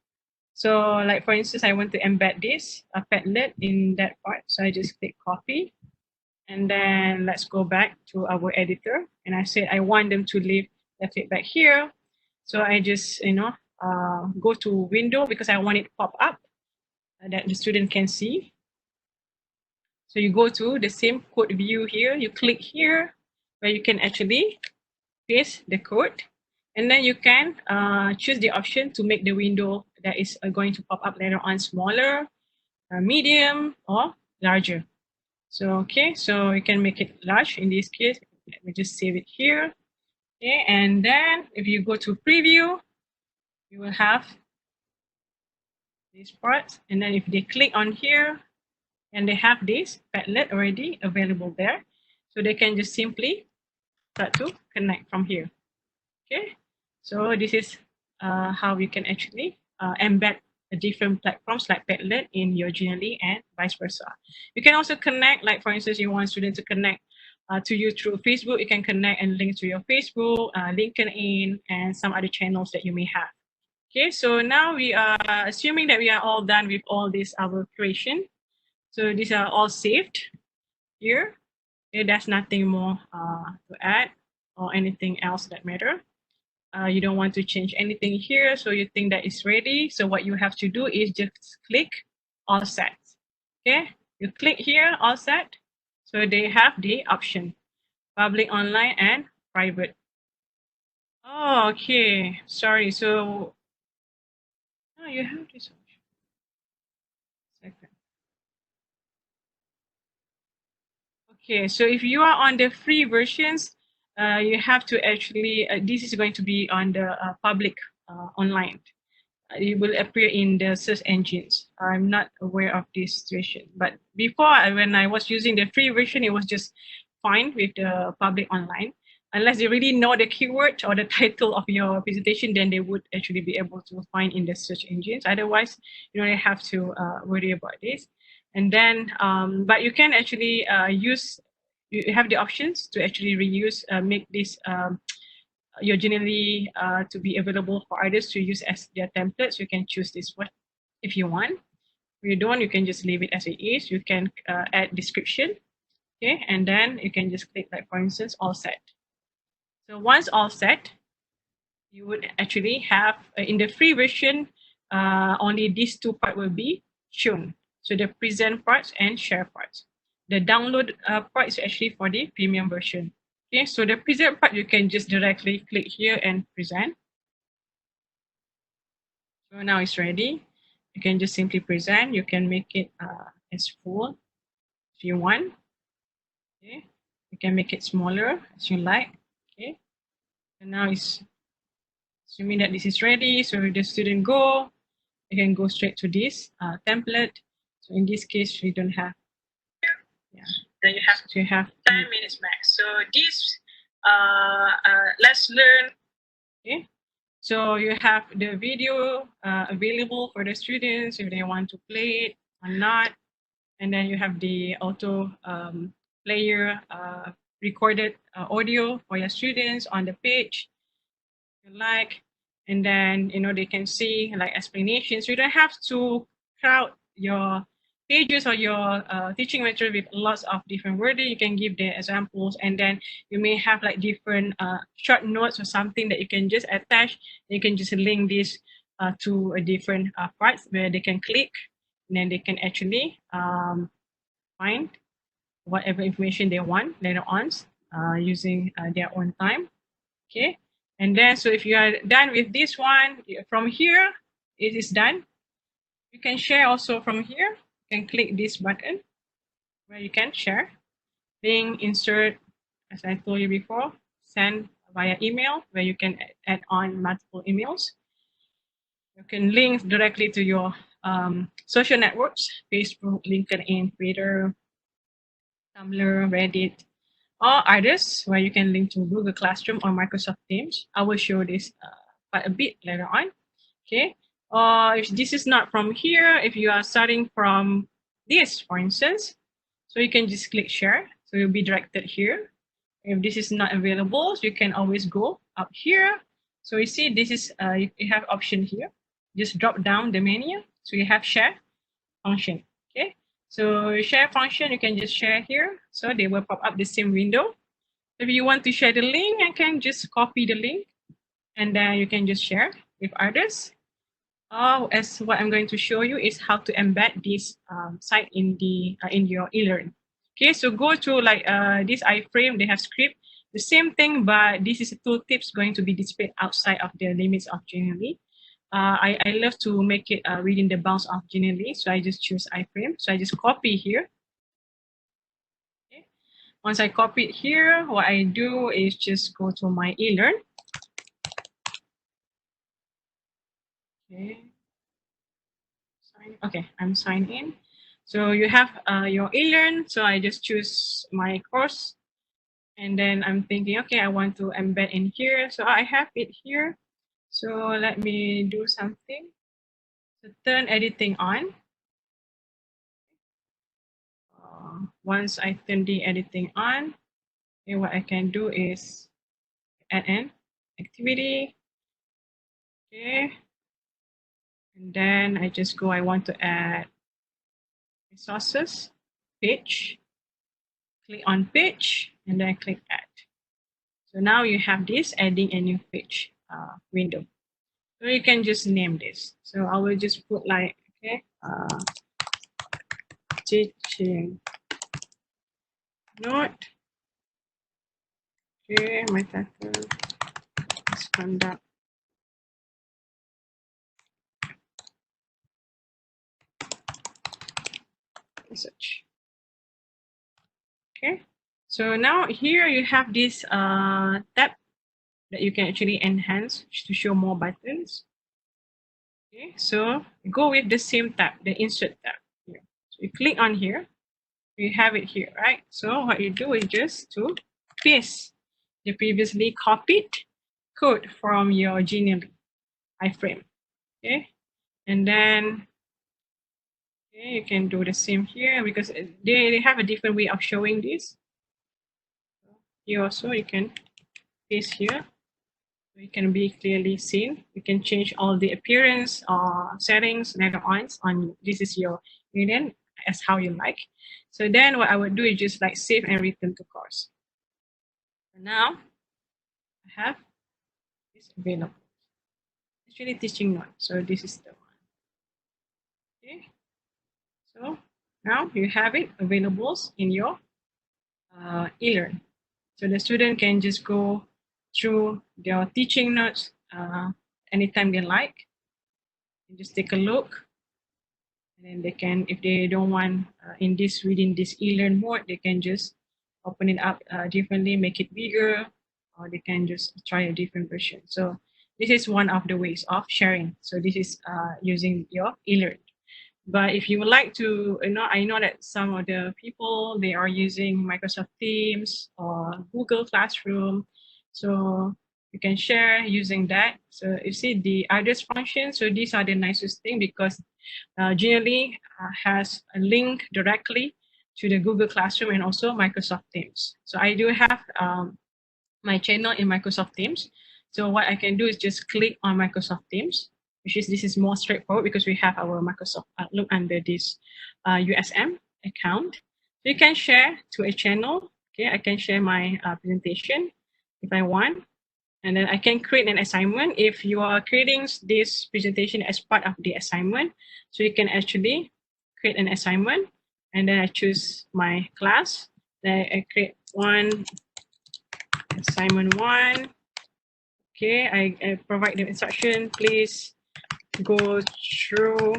So like for instance, I want to embed this Padlet in that part. So I just click copy. And then let's go back to our editor. And I said I want them to leave the feedback here. So I just, go to window because I want it to pop up that the student can see. So you go to the same code view here, you click here where you can actually paste the code, and then you can choose the option to make the window that is going to pop up later on smaller, medium, or larger. So, okay, so you can make it large in this case. Let me just save it here. Okay, and then if you go to preview, you will have these parts. And then if they click on here, and they have this Padlet already available there. So they can just simply start to connect from here. Okay, so this is how you can actually embed the different platforms like Padlet in your Genially and vice versa. You can also connect, like for instance, you want students to connect to you through Facebook, you can connect and link to your Facebook, LinkedIn, and some other channels that you may have. Okay, so now we are assuming that we are all done with all this our creation. So these are all saved here. Okay, there's nothing more to add or anything else that matter. You don't want to change anything here, so you think that it's ready. So what you have to do is just click all set. Okay, you click here, all set. So they have the option, public, online, and private. Oh, okay, sorry. So you have this option. Second. Okay, so if you are on the free versions, you have to actually, this is going to be on the public online. It will appear in the search engines. I'm not aware of this situation, but before when I was using the free version, it was just fine with the public online. Unless they really know the keyword or the title of your presentation, then they would actually be able to find in the search engines. Otherwise, you don't have to worry about this. And then, but you can actually use, you have the options to actually reuse, make this your Genially to be available for others to use as their templates. You can choose this one if you want. If you don't, you can just leave it as it is. You can add description, okay, and then you can just click, like for instance, all set. So once all set, you would actually have in the free version, only these two parts will be shown. So the present parts and share parts. The download part is actually for the premium version. Okay, so the present part, you can just directly click here and present. So now it's ready. You can just simply present. You can make it as full if you want. Okay, you can make it smaller as you like. Okay, and now it's assuming that this is ready. So if the student go, you can go straight to this template. So in this case, we don't have. Yeah, then you have to have 10 minutes max. So this, let's learn. Okay. So you have the video available for the students if they want to play it or not. And then you have the auto player recorded audio for your students on the page you like. And then, you know, they can see like explanations. You don't have to crowd your pages or your teaching material with lots of different wording. You can give the examples, and then you may have like different short notes or something that you can just attach. You can just link this to a different parts where they can click, and then they can actually find whatever information they want later on using their own time. Okay, and then so if you are done with this one, from here it is done. You can share also from here. You can click this button where you can share, link, insert, as I told you before, send via email where you can add on multiple emails. You can link directly to your social networks, Facebook, LinkedIn, Twitter, Tumblr, Reddit, or others where you can link to Google Classroom or Microsoft Teams. I will show this quite a bit later on. Okay. If this is not from here, if you are starting from this, for instance, so you can just click share. So you'll be directed here. If this is not available, so you can always go up here. So you see this is, you have option here. Just drop down the menu. So you have share function. Okay. So share function, you can just share here. So they will pop up the same window. If you want to share the link, you can just copy the link and then you can just share with others. As what I'm going to show you is how to embed this site in the in your eLearn. Okay, so go to like this iframe, they have script, the same thing, but this is a tooltips going to be displayed outside of the limits of Genially. I love to make it within the bounds of Genially, so I just choose iframe. So I just copy here. Once I copy it here, what I do is just go to my eLearn. Okay. Okay, I'm signed in. So you have your eLearn. So I just choose my course. And then I'm thinking, okay, I want to embed in here. So I have it here. So let me do something. So turn editing on. Once I turn the editing on, okay, what I can do is add an activity. Okay. And then I just go, I want to add resources, page, click on page, and then click add. So now you have this adding a new page window. So you can just name this. So I will just put like, okay, teaching note. Okay, my title is conduct research. Okay, so now here you have this tab that you can actually enhance to show more buttons. Okay, so go with the same tab, the insert tab. Here. So you click on here, you have it here, right? So what you do is just to paste the previously copied code from your Genially iframe. Okay, and then okay, you can do the same here because they have a different way of showing this. Here also you can paste here. It can be clearly seen. You can change all the appearance or settings later on. This is your eLearn as how you like. So then what I would do is just like save and return to course. So now I have this available. Actually teaching note. So this is the one. Okay. So now you have it available in your eLearn. So the student can just go through their teaching notes anytime they like. And just take a look. And then they can, if they don't want within this eLearn mode, they can just open it up differently, make it bigger, or they can just try a different version. So this is one of the ways of sharing. So this is using your eLearn. But if you would like to, I know that some of the people, they are using Microsoft Teams or Google Classroom. So you can share using that. So you see the others function. So these are the nicest thing because Genially has a link directly to the Google Classroom and also Microsoft Teams. So I do have my channel in Microsoft Teams. So what I can do is just click on Microsoft Teams, this is more straightforward because we have our Microsoft Outlook under this USM account. So you can share to a channel. Okay, I can share my presentation if I want. And then I can create an assignment if you are creating this presentation as part of the assignment. So you can actually create an assignment and then I choose my class. Then I create one, assignment 1. Okay, I provide the instruction, please go through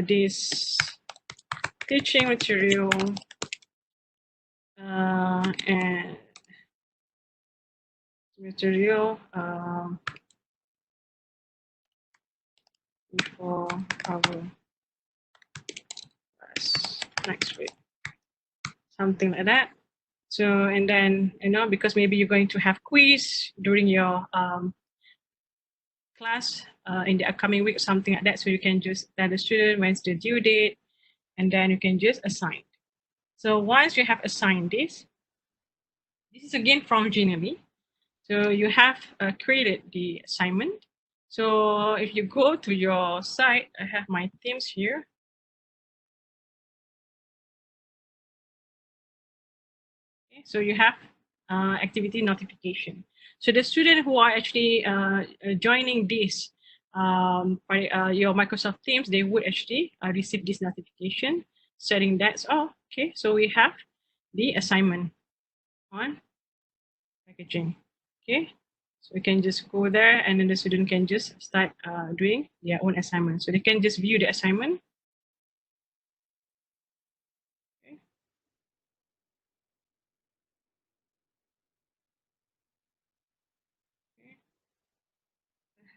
this teaching material and material for our class next week, something like that. So, and then, because maybe you're going to have quiz during your class in the upcoming week or something like that. So you can just tell the student when's the due date, and then you can just assign. So once you have assigned this is again from Genially. So you have created the assignment. So if you go to your site, I have my themes here. Okay, so you have activity notification. So the student who are actually joining this your Microsoft Teams, they would actually receive this notification setting that. Oh, okay. So we have the assignment on packaging. Okay. So we can just go there and then the student can just start doing their own assignment. So they can just view the assignment. Okay.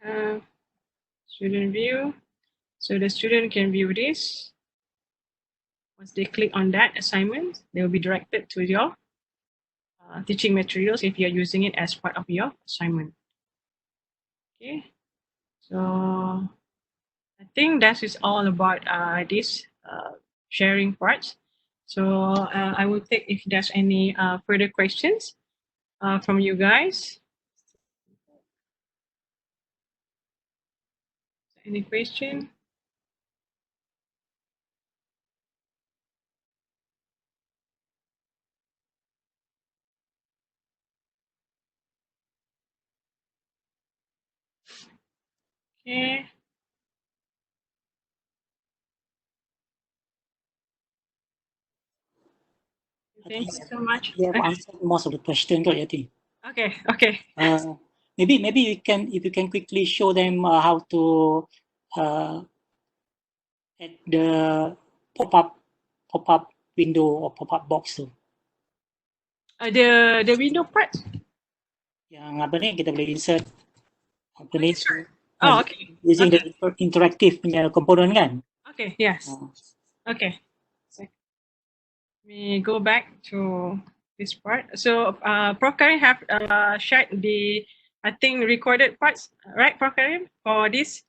have student view. So the student can view this. Once they click on that assignment, they will be directed to your teaching materials if you're using it as part of your assignment. Okay, so I think that is all about this sharing part. So I will take if there's any further questions from you guys. Any question? Okay. Thank you so much. We have answered most of the questions, Hayati. Okay, okay. Maybe you can, if you can quickly show them how to add the pop-up window or pop-up box tu. The window part. Yang apa ni kita boleh insert apa ni? Oh, okay. Using the interactive punya component kan? Okay, yes. Okay. So, let me go back to this part. So, Prof. Karim have shared the, I think, recorded parts, right, Prof. Karim, for this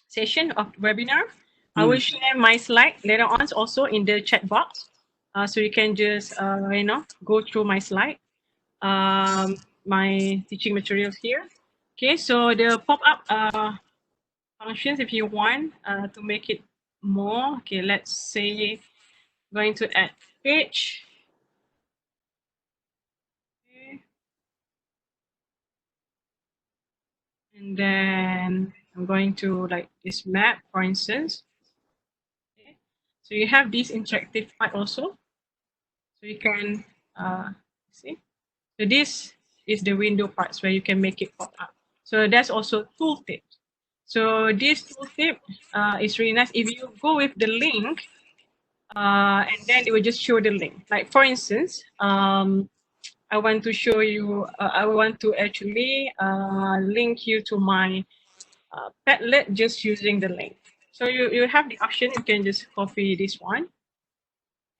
session of webinar. I will share my slide later on also in the chat box. So you can just, go through my slide, my teaching materials here. Okay, so the pop-up functions, if you want to make it more, okay, let's say going to add page. Okay. And then I'm going to like this map, for instance. Okay. So you have this interactive part also. So you can see. So this is the window parts where you can make it pop up. So that's also tooltip. So this tooltip is really nice. If you go with the link, and then it will just show the link. Like for instance, I want to show you, I want to actually link you to my Padlet just using the link. So you have the option, you can just copy this one.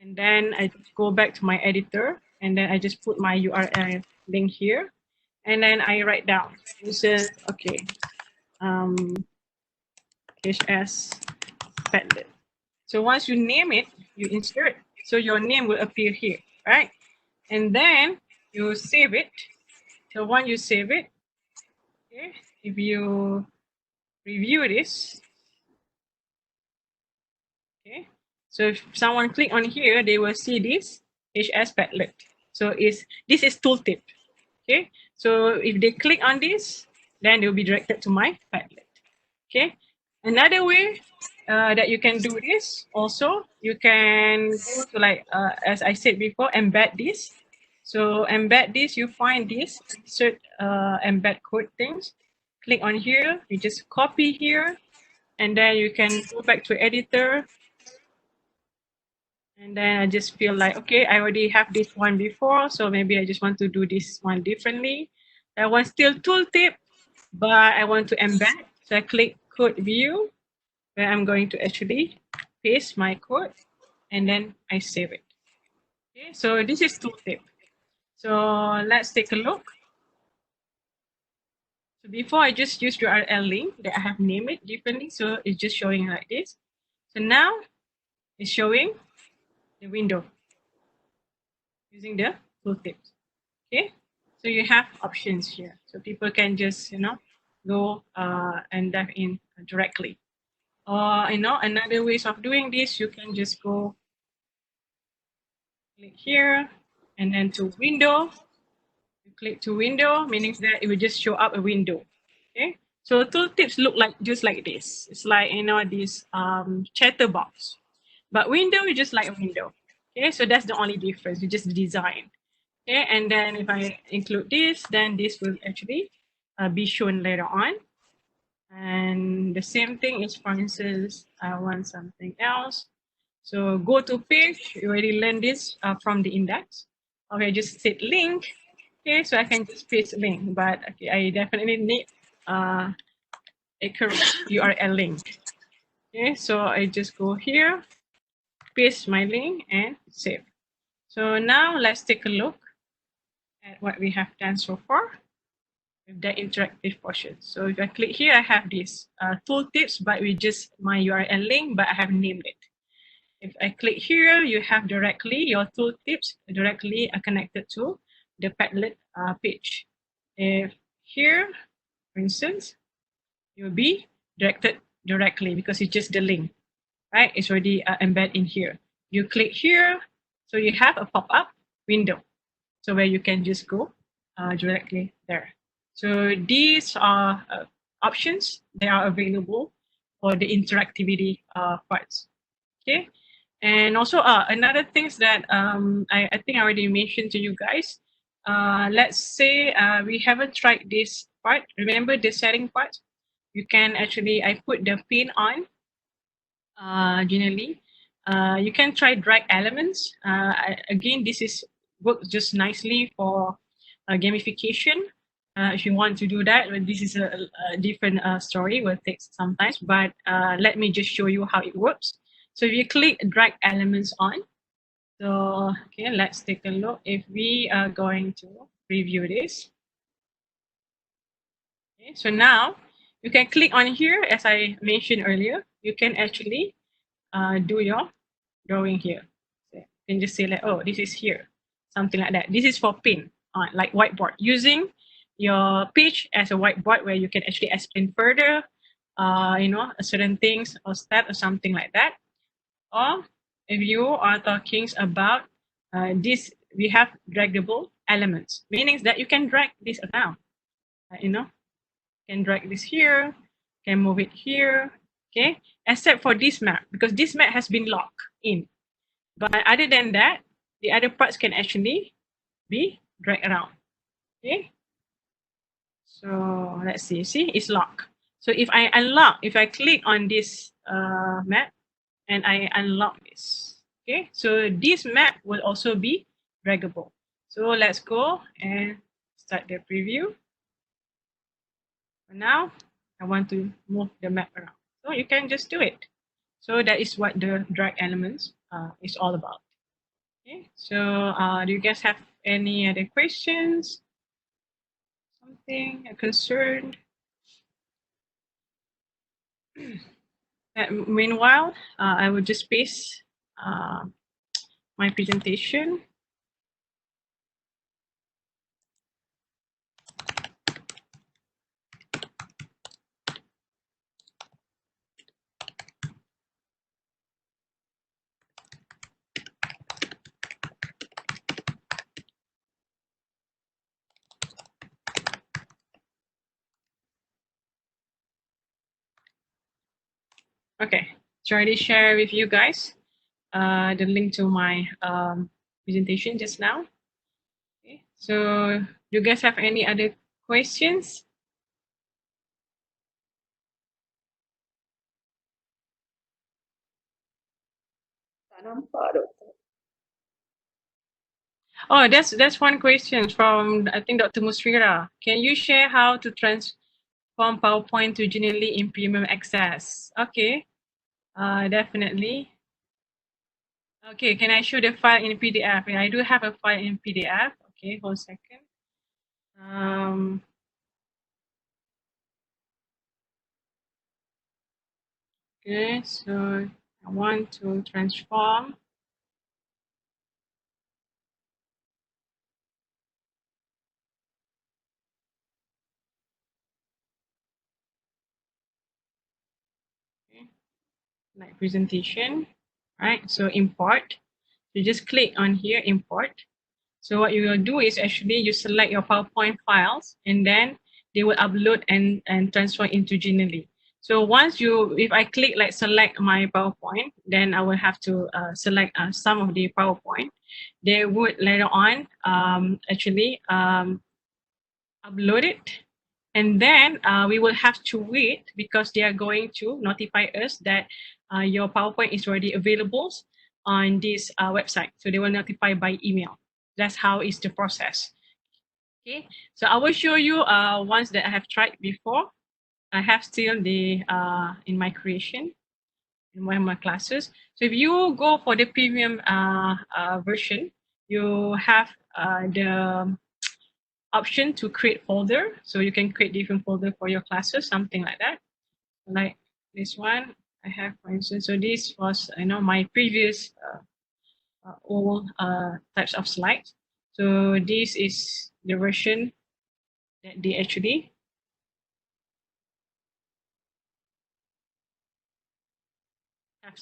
And then I go back to my editor and then I just put my URL link here. And then I write down, this is, okay, HS Padlet. So once you name it, you insert. So your name will appear here, right? And then you save it. So once you save it, okay, if you review this, okay, so if someone click on here, they will see this HS Padlet. So this is tooltip. Okay, so if they click on this, then they'll be directed to my Padlet. Okay, another way that you can do this also, you can go to like, as I said before, embed this. So embed this, you find this, insert embed code things. Click on here, you just copy here, and then you can go back to editor. And then I just feel like, okay, I already have this one before, so maybe I just want to do this one differently. That one still tooltip, but I want to embed. So I click code view, where I'm going to actually paste my code, and then I save it. Okay, so this is tooltip. So let's take a look. So before I just used URL link that I have named it differently, so it's just showing like this. So now it's showing the window using the tooltips. Okay, so you have options here, so people can just go and dive in directly. Or another ways of doing this, you can just go click here and then to window. You click to window, meaning that it will just show up a window. Okay, so tooltips look like just like this. It's like this chatter box, but window is just like a window. Okay, so that's the only difference. You just design. Okay, and then if I include this, then this will actually be shown later on. And the same thing is, for instance, I want something else. So go to page, you already learned this from the index. Okay, just set link. Okay, so I can just paste a link, but okay, I definitely need a correct URL link. Okay, so I just go here, paste my link and save. So now let's take a look at what we have done so far with the interactive portion. So if I click here, I have this tooltips, but with just my URL link, but I have named it. If I click here, you have directly your tooltips directly connected to the Padlet page. If here, for instance, you'll be directed directly because it's just the link, right? It's already embedded in here. You click here, so you have a pop-up window, so where you can just go directly there. So these are options. They are available for the interactivity parts. Okay, and also another things that I think I already mentioned to you guys. Let's say we haven't tried this part. Remember the setting part? You can actually, I put the pin on Genially. You can try drag elements. Again, this is works just nicely for gamification. If you want to do that, well, this is a different story, will take some time, but let me just show you how it works. So if you click drag elements on, so okay, let's take a look. If we are going to preview this. Okay, so now you can click on here, as I mentioned earlier, you can actually do your drawing here. So you can just say like, oh, this is here, something like that. This is for pin, like whiteboard, using your page as a whiteboard where you can actually explain further, you know, certain things or step or something like that. Or if you are talking about this, we have draggable elements, meaning that you can drag this around, you know, can drag this here, can move it here, okay, except for this map, because this map has been locked in. But other than that, the other parts can actually be dragged around, okay. So let's see, it's locked. So if I unlock, if I click on this map and I unlock this, okay, so this map will also be draggable. So let's go and start the preview. For now, I want to move the map around. So you can just do it. So that is what the drag elements is all about. Okay, so do you guys have any other questions? Something, a concern? Meanwhile, I will just paste my presentation. Okay, so I already share with you guys the link to my presentation just now. Okay, so do you guys have any other questions? Oh, that's one question from, I think, Dr. Musfira. Can you share how to transform PowerPoint to Genially in Premium Access? Okay, definitely. Okay, can I show the file in PDF? Yeah, I do have a file in PDF. Okay, hold a second. Okay, so I want to transform. Okay, like presentation, right? So import. You just click on here, import. So what you will do is actually you select your PowerPoint files and then they will upload and transfer into Genially. So once you, if I click like select my PowerPoint, then I will have to select some of the PowerPoint. They would later on actually upload it. And then we will have to wait because they are going to notify us that your PowerPoint is already available on this website. So they will notify by email. That's how is the process. Okay, so I will show you ones that I have tried before. I have still the in my creation in one of my classes. So if you go for the premium version, you have the option to create folder. So you can create different folder for your classes, something like that. Like this one, I have, for instance, so this was, my previous all types of slides. So this is the version that they actually have,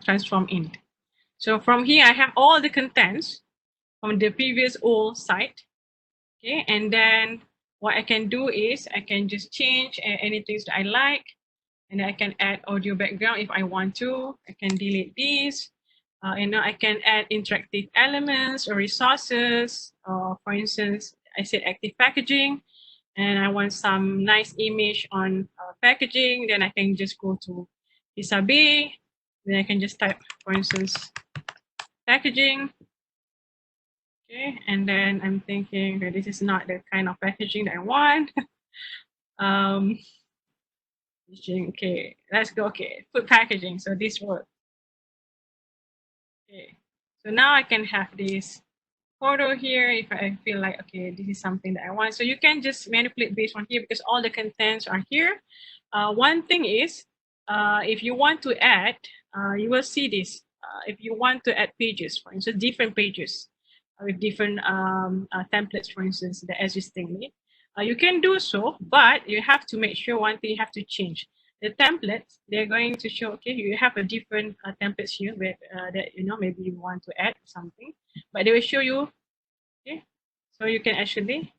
transform in. So from here, I have all the contents from the previous old site. Okay, and then what I can do is I can just change anything that I like, and I can add audio background if I want to. I can delete these. I can add interactive elements or resources. For instance, I said active packaging, and I want some nice image on packaging. Then I can just go to Isabe. Then I can just type, for instance, packaging. Okay, and then I'm thinking that this is not the kind of packaging that I want. Okay, let's go. Okay, food packaging. So this works. Okay, so now I can have this photo here if I feel like, okay, this is something that I want. So you can just manipulate based on here because all the contents are here. One thing is, if you want to add, you will see this. If you want to add pages, for instance, different pages with different templates, for instance, the existing, you can do so, but you have to make sure one thing you have to change. The templates, they're going to show, okay, you have a different templates here where, that, maybe you want to add something, but they will show you, okay, so you can actually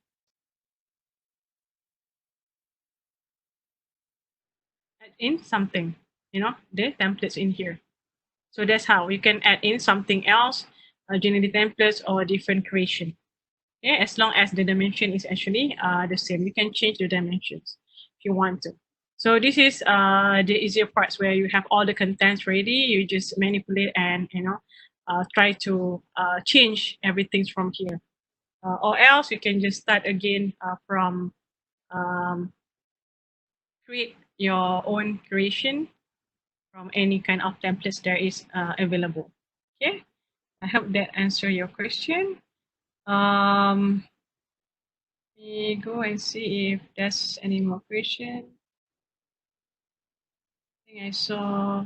add in something, the templates in here. So that's how you can add in something else, Genially templates or different creation. Okay, as long as the dimension is actually the same, you can change the dimensions if you want to. So this is the easier parts where you have all the contents ready. You just manipulate and try to change everything from here. Or else you can just start again from create your own creation from any kind of templates that is available. Okay, I hope that answer your question. Let me go and see if there's any more question. I think I saw.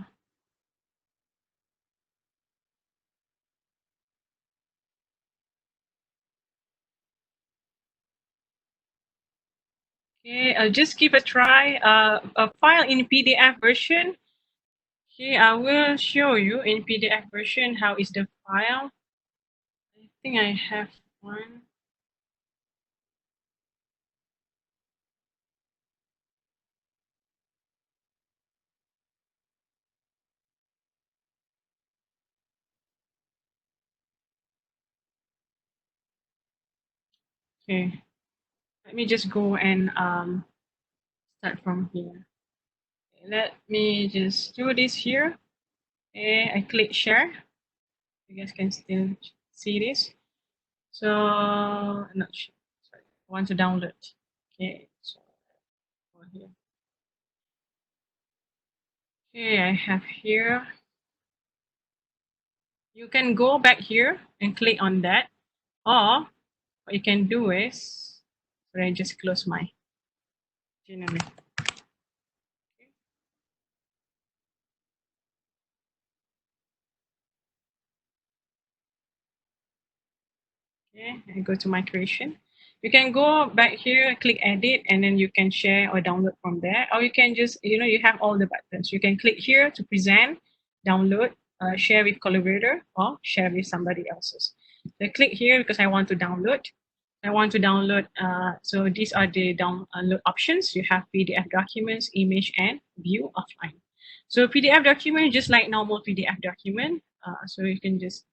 Okay, I'll just give a try. A file in PDF version. Okay, I will show you in PDF version how is the file. I think I have one. Okay, let me just go and start from here. Let me just do this here. Okay, I click share. You guys can still see this. So, not sure. Sorry, I want to download. Okay, so go here. Okay, I have here. You can go back here and click on that, or what you can do is, I just close my Genially. Okay, I go to my creation. You can go back here, click edit, and then you can share or download from there. Or you can just, you have all the buttons. You can click here to present, download, share with collaborator, or share with somebody else's. So click here because I want to download. I want to download, so these are the download options. You have PDF documents, image, and view offline. So PDF document, just like normal PDF document. So you can just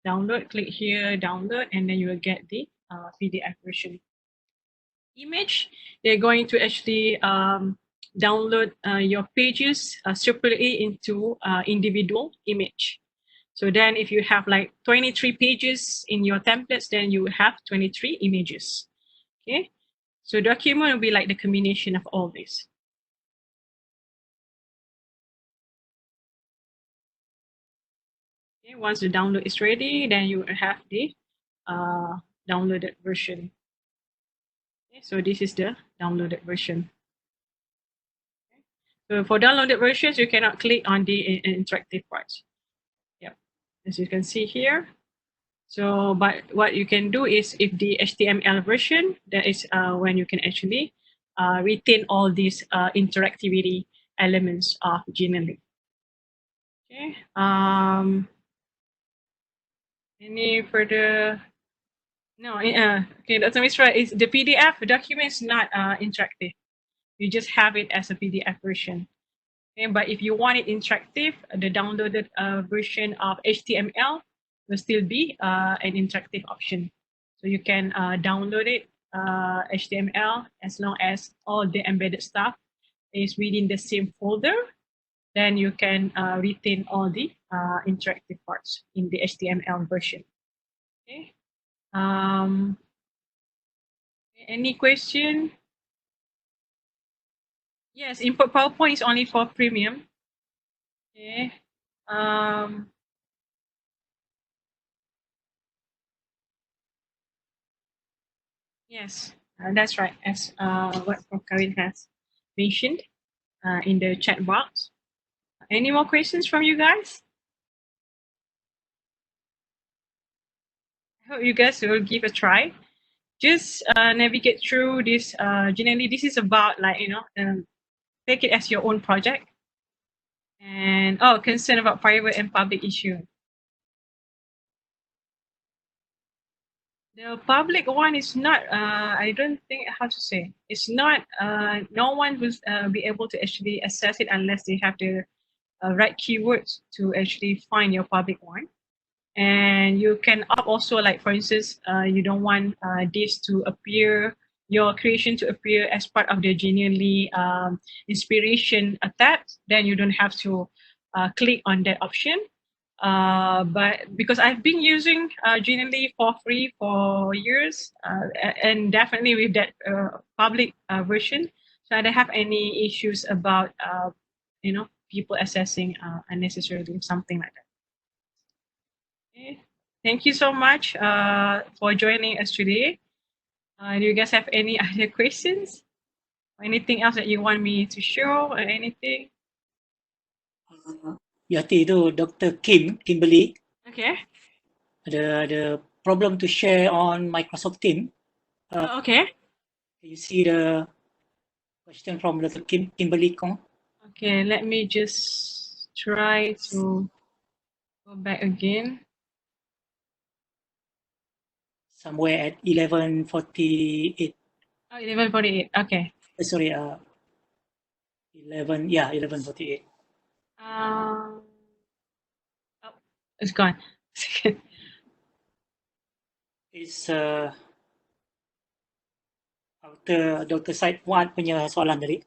download, click here, download, and then you will get the PDF version. Image, they're going to actually download your pages separately into individual image. So then if you have like 23 pages in your templates, then you have 23 images. Okay, so document will be like the combination of all this. Okay, once the download is ready, then you have the downloaded version. Okay, so this is the downloaded version. So for downloaded versions, you cannot click on the interactive parts. Yeah, as you can see here. So, but what you can do is if the HTML version, that is when you can actually retain all these interactivity elements of Genially. Okay. Any further? No. Okay, Dr. Misra, is the PDF document is not interactive. You just have it as a PDF version. Okay, but if you want it interactive, the downloaded version of HTML will still be an interactive option. So you can download it, HTML, as long as all the embedded stuff is within the same folder, then you can retain all the interactive parts in the HTML version. Okay. Any question? Yes, import PowerPoint is only for premium. Okay. Yes, that's right. As what Karin has mentioned in the chat box. Any more questions from you guys? I hope you guys will give a try. Just navigate through this. Generally, this is about like take it as your own project. And concern about private and public issue. The public one is not, I don't think, how to say, it's not, no one will be able to actually access it unless they have the right keywords to actually find your public one. And you can opt also, like for instance, you don't want this to appear, your creation to appear as part of the Genially inspiration tab, then you don't have to click on that option. But because I've been using Genially for free for years, and definitely with that public version, so I don't have any issues about people accessing unnecessarily something like that. Okay. Thank you so much for joining us today. Do you guys have any other questions? Or anything else that you want me to show or anything? Yati itu Dr. Kimberly, Okay. ada problem to share on Microsoft Teams. Okay. You see the question from Dr. Kimberly Kong. Okay, let me just try to go back again. Somewhere at 11:48. Oh, 11:48. Okay. Sorry, 11:48. Oh, it's gone. It's after Dr. Said Wan punya soalan tadi.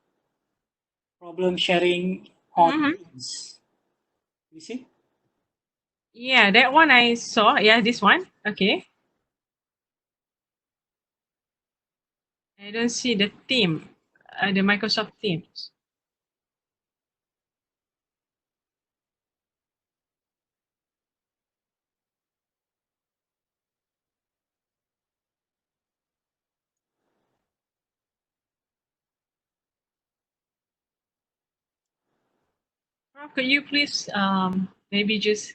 Problem sharing on Teams. You see? Yeah, that one I saw. Yeah, this one. Okay. I don't see the theme, the Microsoft Teams. Prof, could you please maybe just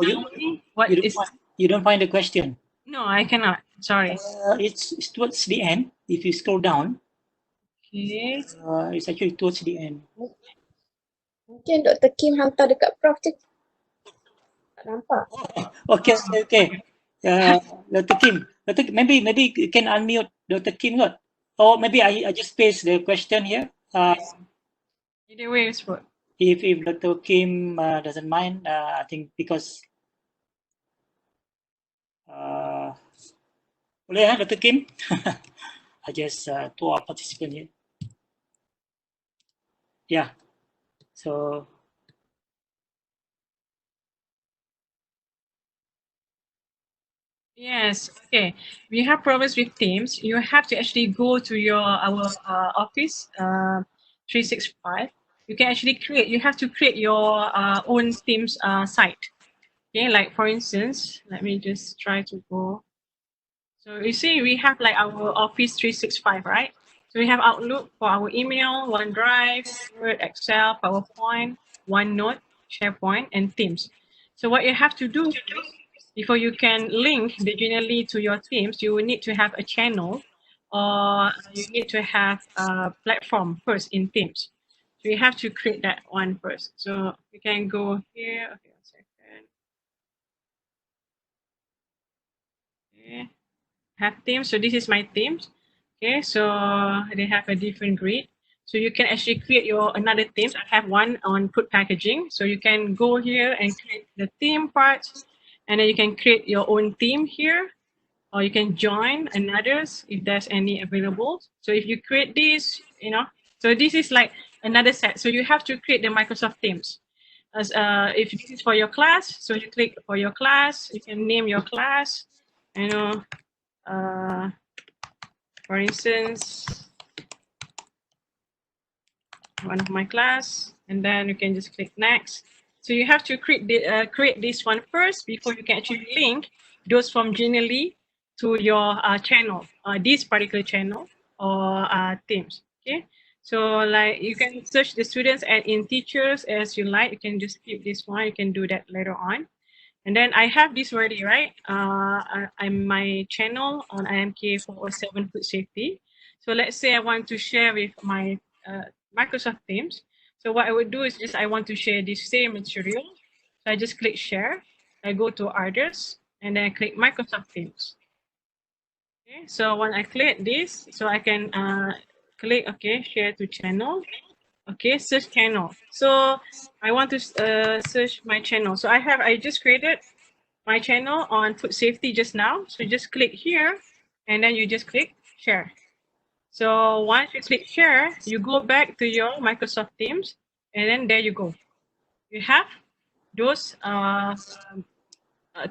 tell me what is? You don't find the question? No, I cannot. Sorry. It's towards the end. If you scroll down, Okay. it's actually towards the end. Mungkin Dr. Kim hantar dekat Prof je. Tak nampak. Okay. Dr. Kim, maybe you can unmute Dr. Kim, not? Or maybe I just paste the question here. Either way is good. If Dr. Kim doesn't mind, I think because boleh Dr. Kim? I just to our participant here. Yeah. So Yes. Okay. We have problems with Teams. You have to actually go to our Office 365. You can actually create. You have to create your own Teams site. Okay. Like for instance, let me just try to go. So you see, we have like our Office 365, right? So we have Outlook for our email, OneDrive, Word, Excel, PowerPoint, OneNote, SharePoint, and Teams. So what you have to do is, before you can link the Genially to your Teams, you will need to have a channel, or you need to have a platform first in Teams. So you have to create that one first. So you can go here. Okay, 1 second. Okay. Have Teams. So this is my Teams. Okay, so they have a different grid. So you can actually create your another themes. I have one on food packaging. So you can go here and create the theme parts, and then you can create your own theme here, or you can join another's if there's any available. So if you create this, so this is like another set. So you have to create the Microsoft Teams. As if this is for your class, so you click for your class. You can name your class. For instance, one of my class, and then you can just click next. So you have to create this one first before you can actually link those from Genially to your channel, this particular channel or Teams. Okay, so like you can search the students and in teachers as you like. You can just keep this one. You can do that later on. And then I have this already, right? I'm my channel on IMK 407 Food Safety. So let's say I want to share with my Microsoft Teams. So what I would do is just I want to share this same material. So I just click share. I go to others and then I click Microsoft Teams. Okay, so when I click this, so I can click okay, share to channel. Okay, search channel. So I want to search my channel. So I just created my channel on food safety just now. So just click here and then you just click share. So once you click share, you go back to your Microsoft Teams and then there you go. You have those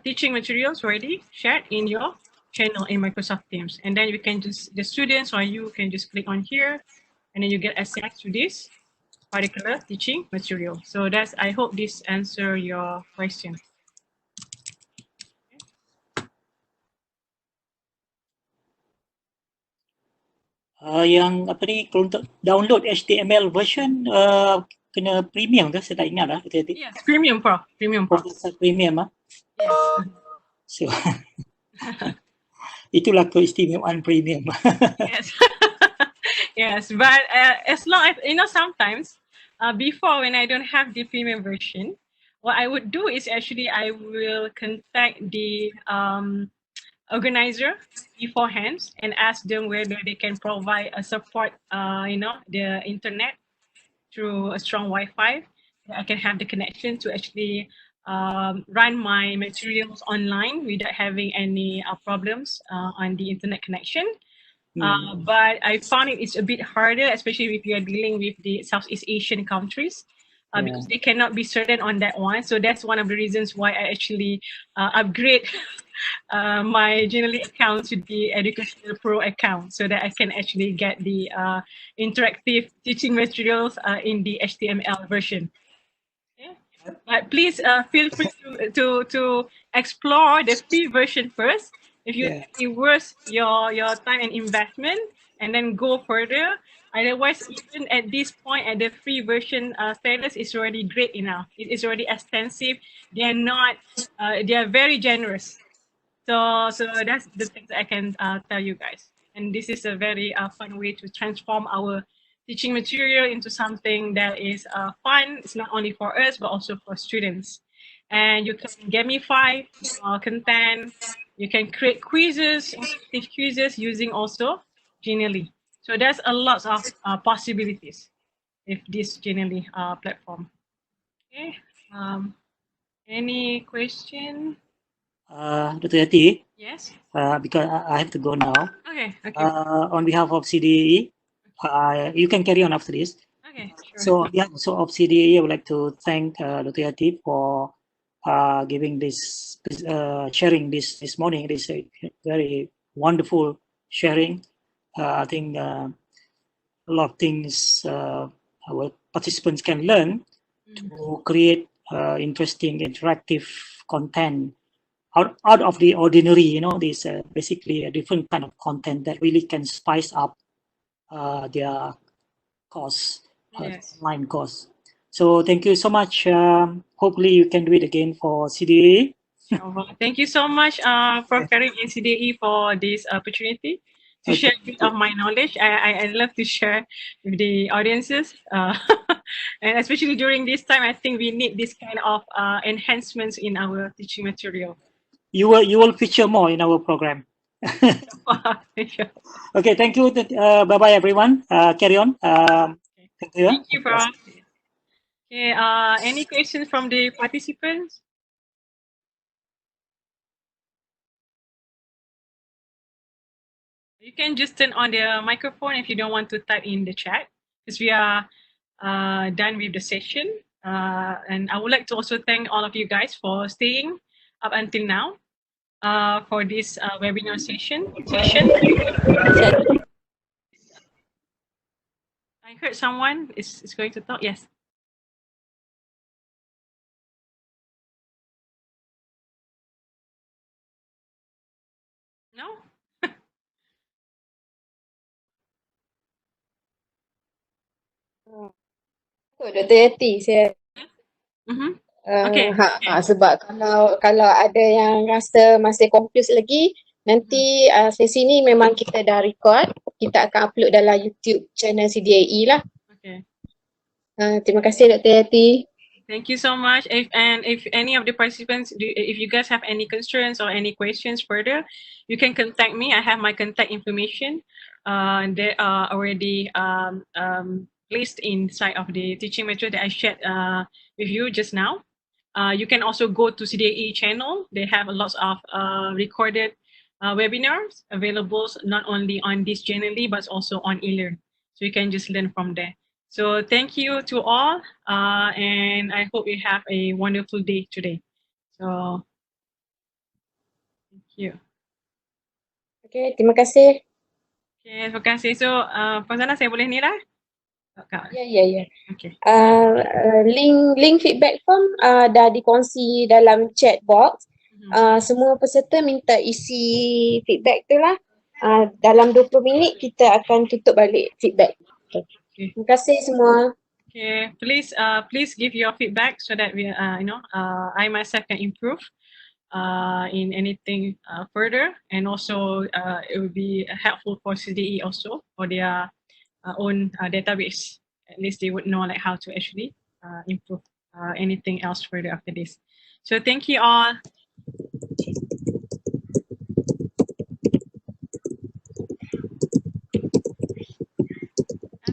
teaching materials already shared in your channel in Microsoft Teams. And then you can just, the students or you can just click on here and then you get access to this particular teaching material. So that's, I hope this answer your question. Yang apa ni, kalau untuk download HTML version kena premium ke? Saya tak ingat lah. Yes, premium Pro. Premium Pro. Premium ah. Yes. So, itulah keistimewaan premium. Yes. Yes, but as long as, sometimes before when I don't have the premium version, what I would do is actually I will contact the organizer beforehand and ask them whether they can provide a support, the internet through a strong Wi-Fi. I can have the connection to actually run my materials online without having any problems on the internet connection. But I found it's a bit harder, especially if you're dealing with the Southeast Asian countries. Because they cannot be certain on that one. So that's one of the reasons why I actually upgrade my Genially account to the Educational Pro account so that I can actually get the interactive teaching materials in the HTML version. Okay? But please feel free to explore the free version first. If you think it worth your time and investment, and then go further. Otherwise, even at this point, at the free version status is already great enough. It is already extensive. They are not. They are very generous. So that's the things I can tell you guys. And this is a very fun way to transform our teaching material into something that is fun. It's not only for us, but also for students. And you can gamify content. You can create quizzes, interactive quizzes using also Genially. So there's a lot of possibilities with this Genially platform. Okay. Any question? Dr. Hayati? Yes. Because I have to go now. Okay. On behalf of CDAE, you can carry on after this. Okay, sure. So of CDAE, I would like to thank Dr. Hayati for giving this, sharing this morning. This very wonderful sharing. I think a lot of things our participants can learn to create interesting interactive content out of the ordinary. This basically a different kind of content that really can spice up their course, Yes. online course. So thank you so much. Hopefully you can do it again for CDA. Thank you so much, Prof. Karim and CDE for this opportunity to share a bit of my knowledge. I love to share with the audiences, and especially during this time, I think we need this kind of enhancements in our teaching material. You will feature more in our program. Okay, thank you. Bye bye everyone. Carry on. Thank you, Prof. Okay. Any questions from the participants? You can just turn on the microphone if you don't want to type in the chat, because we are done with the session. And I would like to also thank all of you guys for staying up until now for this webinar session. I heard someone is going to talk. Yes. No? Dr. Hayati, saya Okay. sebab kalau ada yang rasa masih confused lagi, nanti sesi ni memang kita dah record, kita akan upload dalam YouTube channel CDAE lah. Okay. Terima kasih Dr. Hayati. Thank you so much. If any of the participants, if you guys have any concerns or any questions further, you can contact me. I have my contact information. They are already placed inside of the teaching material that I shared with you just now. You can also go to CDAE channel. They have lots of recorded webinars available not only on this Genially but also on eLearn. So you can just learn from there. So thank you to all, and I hope you have a wonderful day today. So thank you. Okay, terima kasih. Okay, terima kasih. So, Fazana, saya boleh ni dah? Ya. Okay. Link feedback form dah dikongsi dalam chat box. Semua peserta minta isi feedback tu lah. Dalam 20 minit kita akan tutup balik feedback. Okay. Terima kasih semua. Okay, please give your feedback so that we, I myself can improve in anything further, and also it will be helpful for CDE also for their own database. At least they would know like how to actually improve anything else further after this. So thank you all.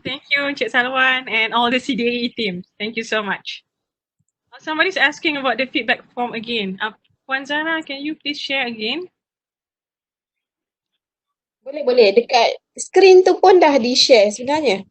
Thank you, Encik Salwan and all the CDAE team. Thank you so much. Somebody's asking about the feedback form again. Puan Zana, can you please share again? Boleh. Dekat screen tu pun dah di-share sebenarnya.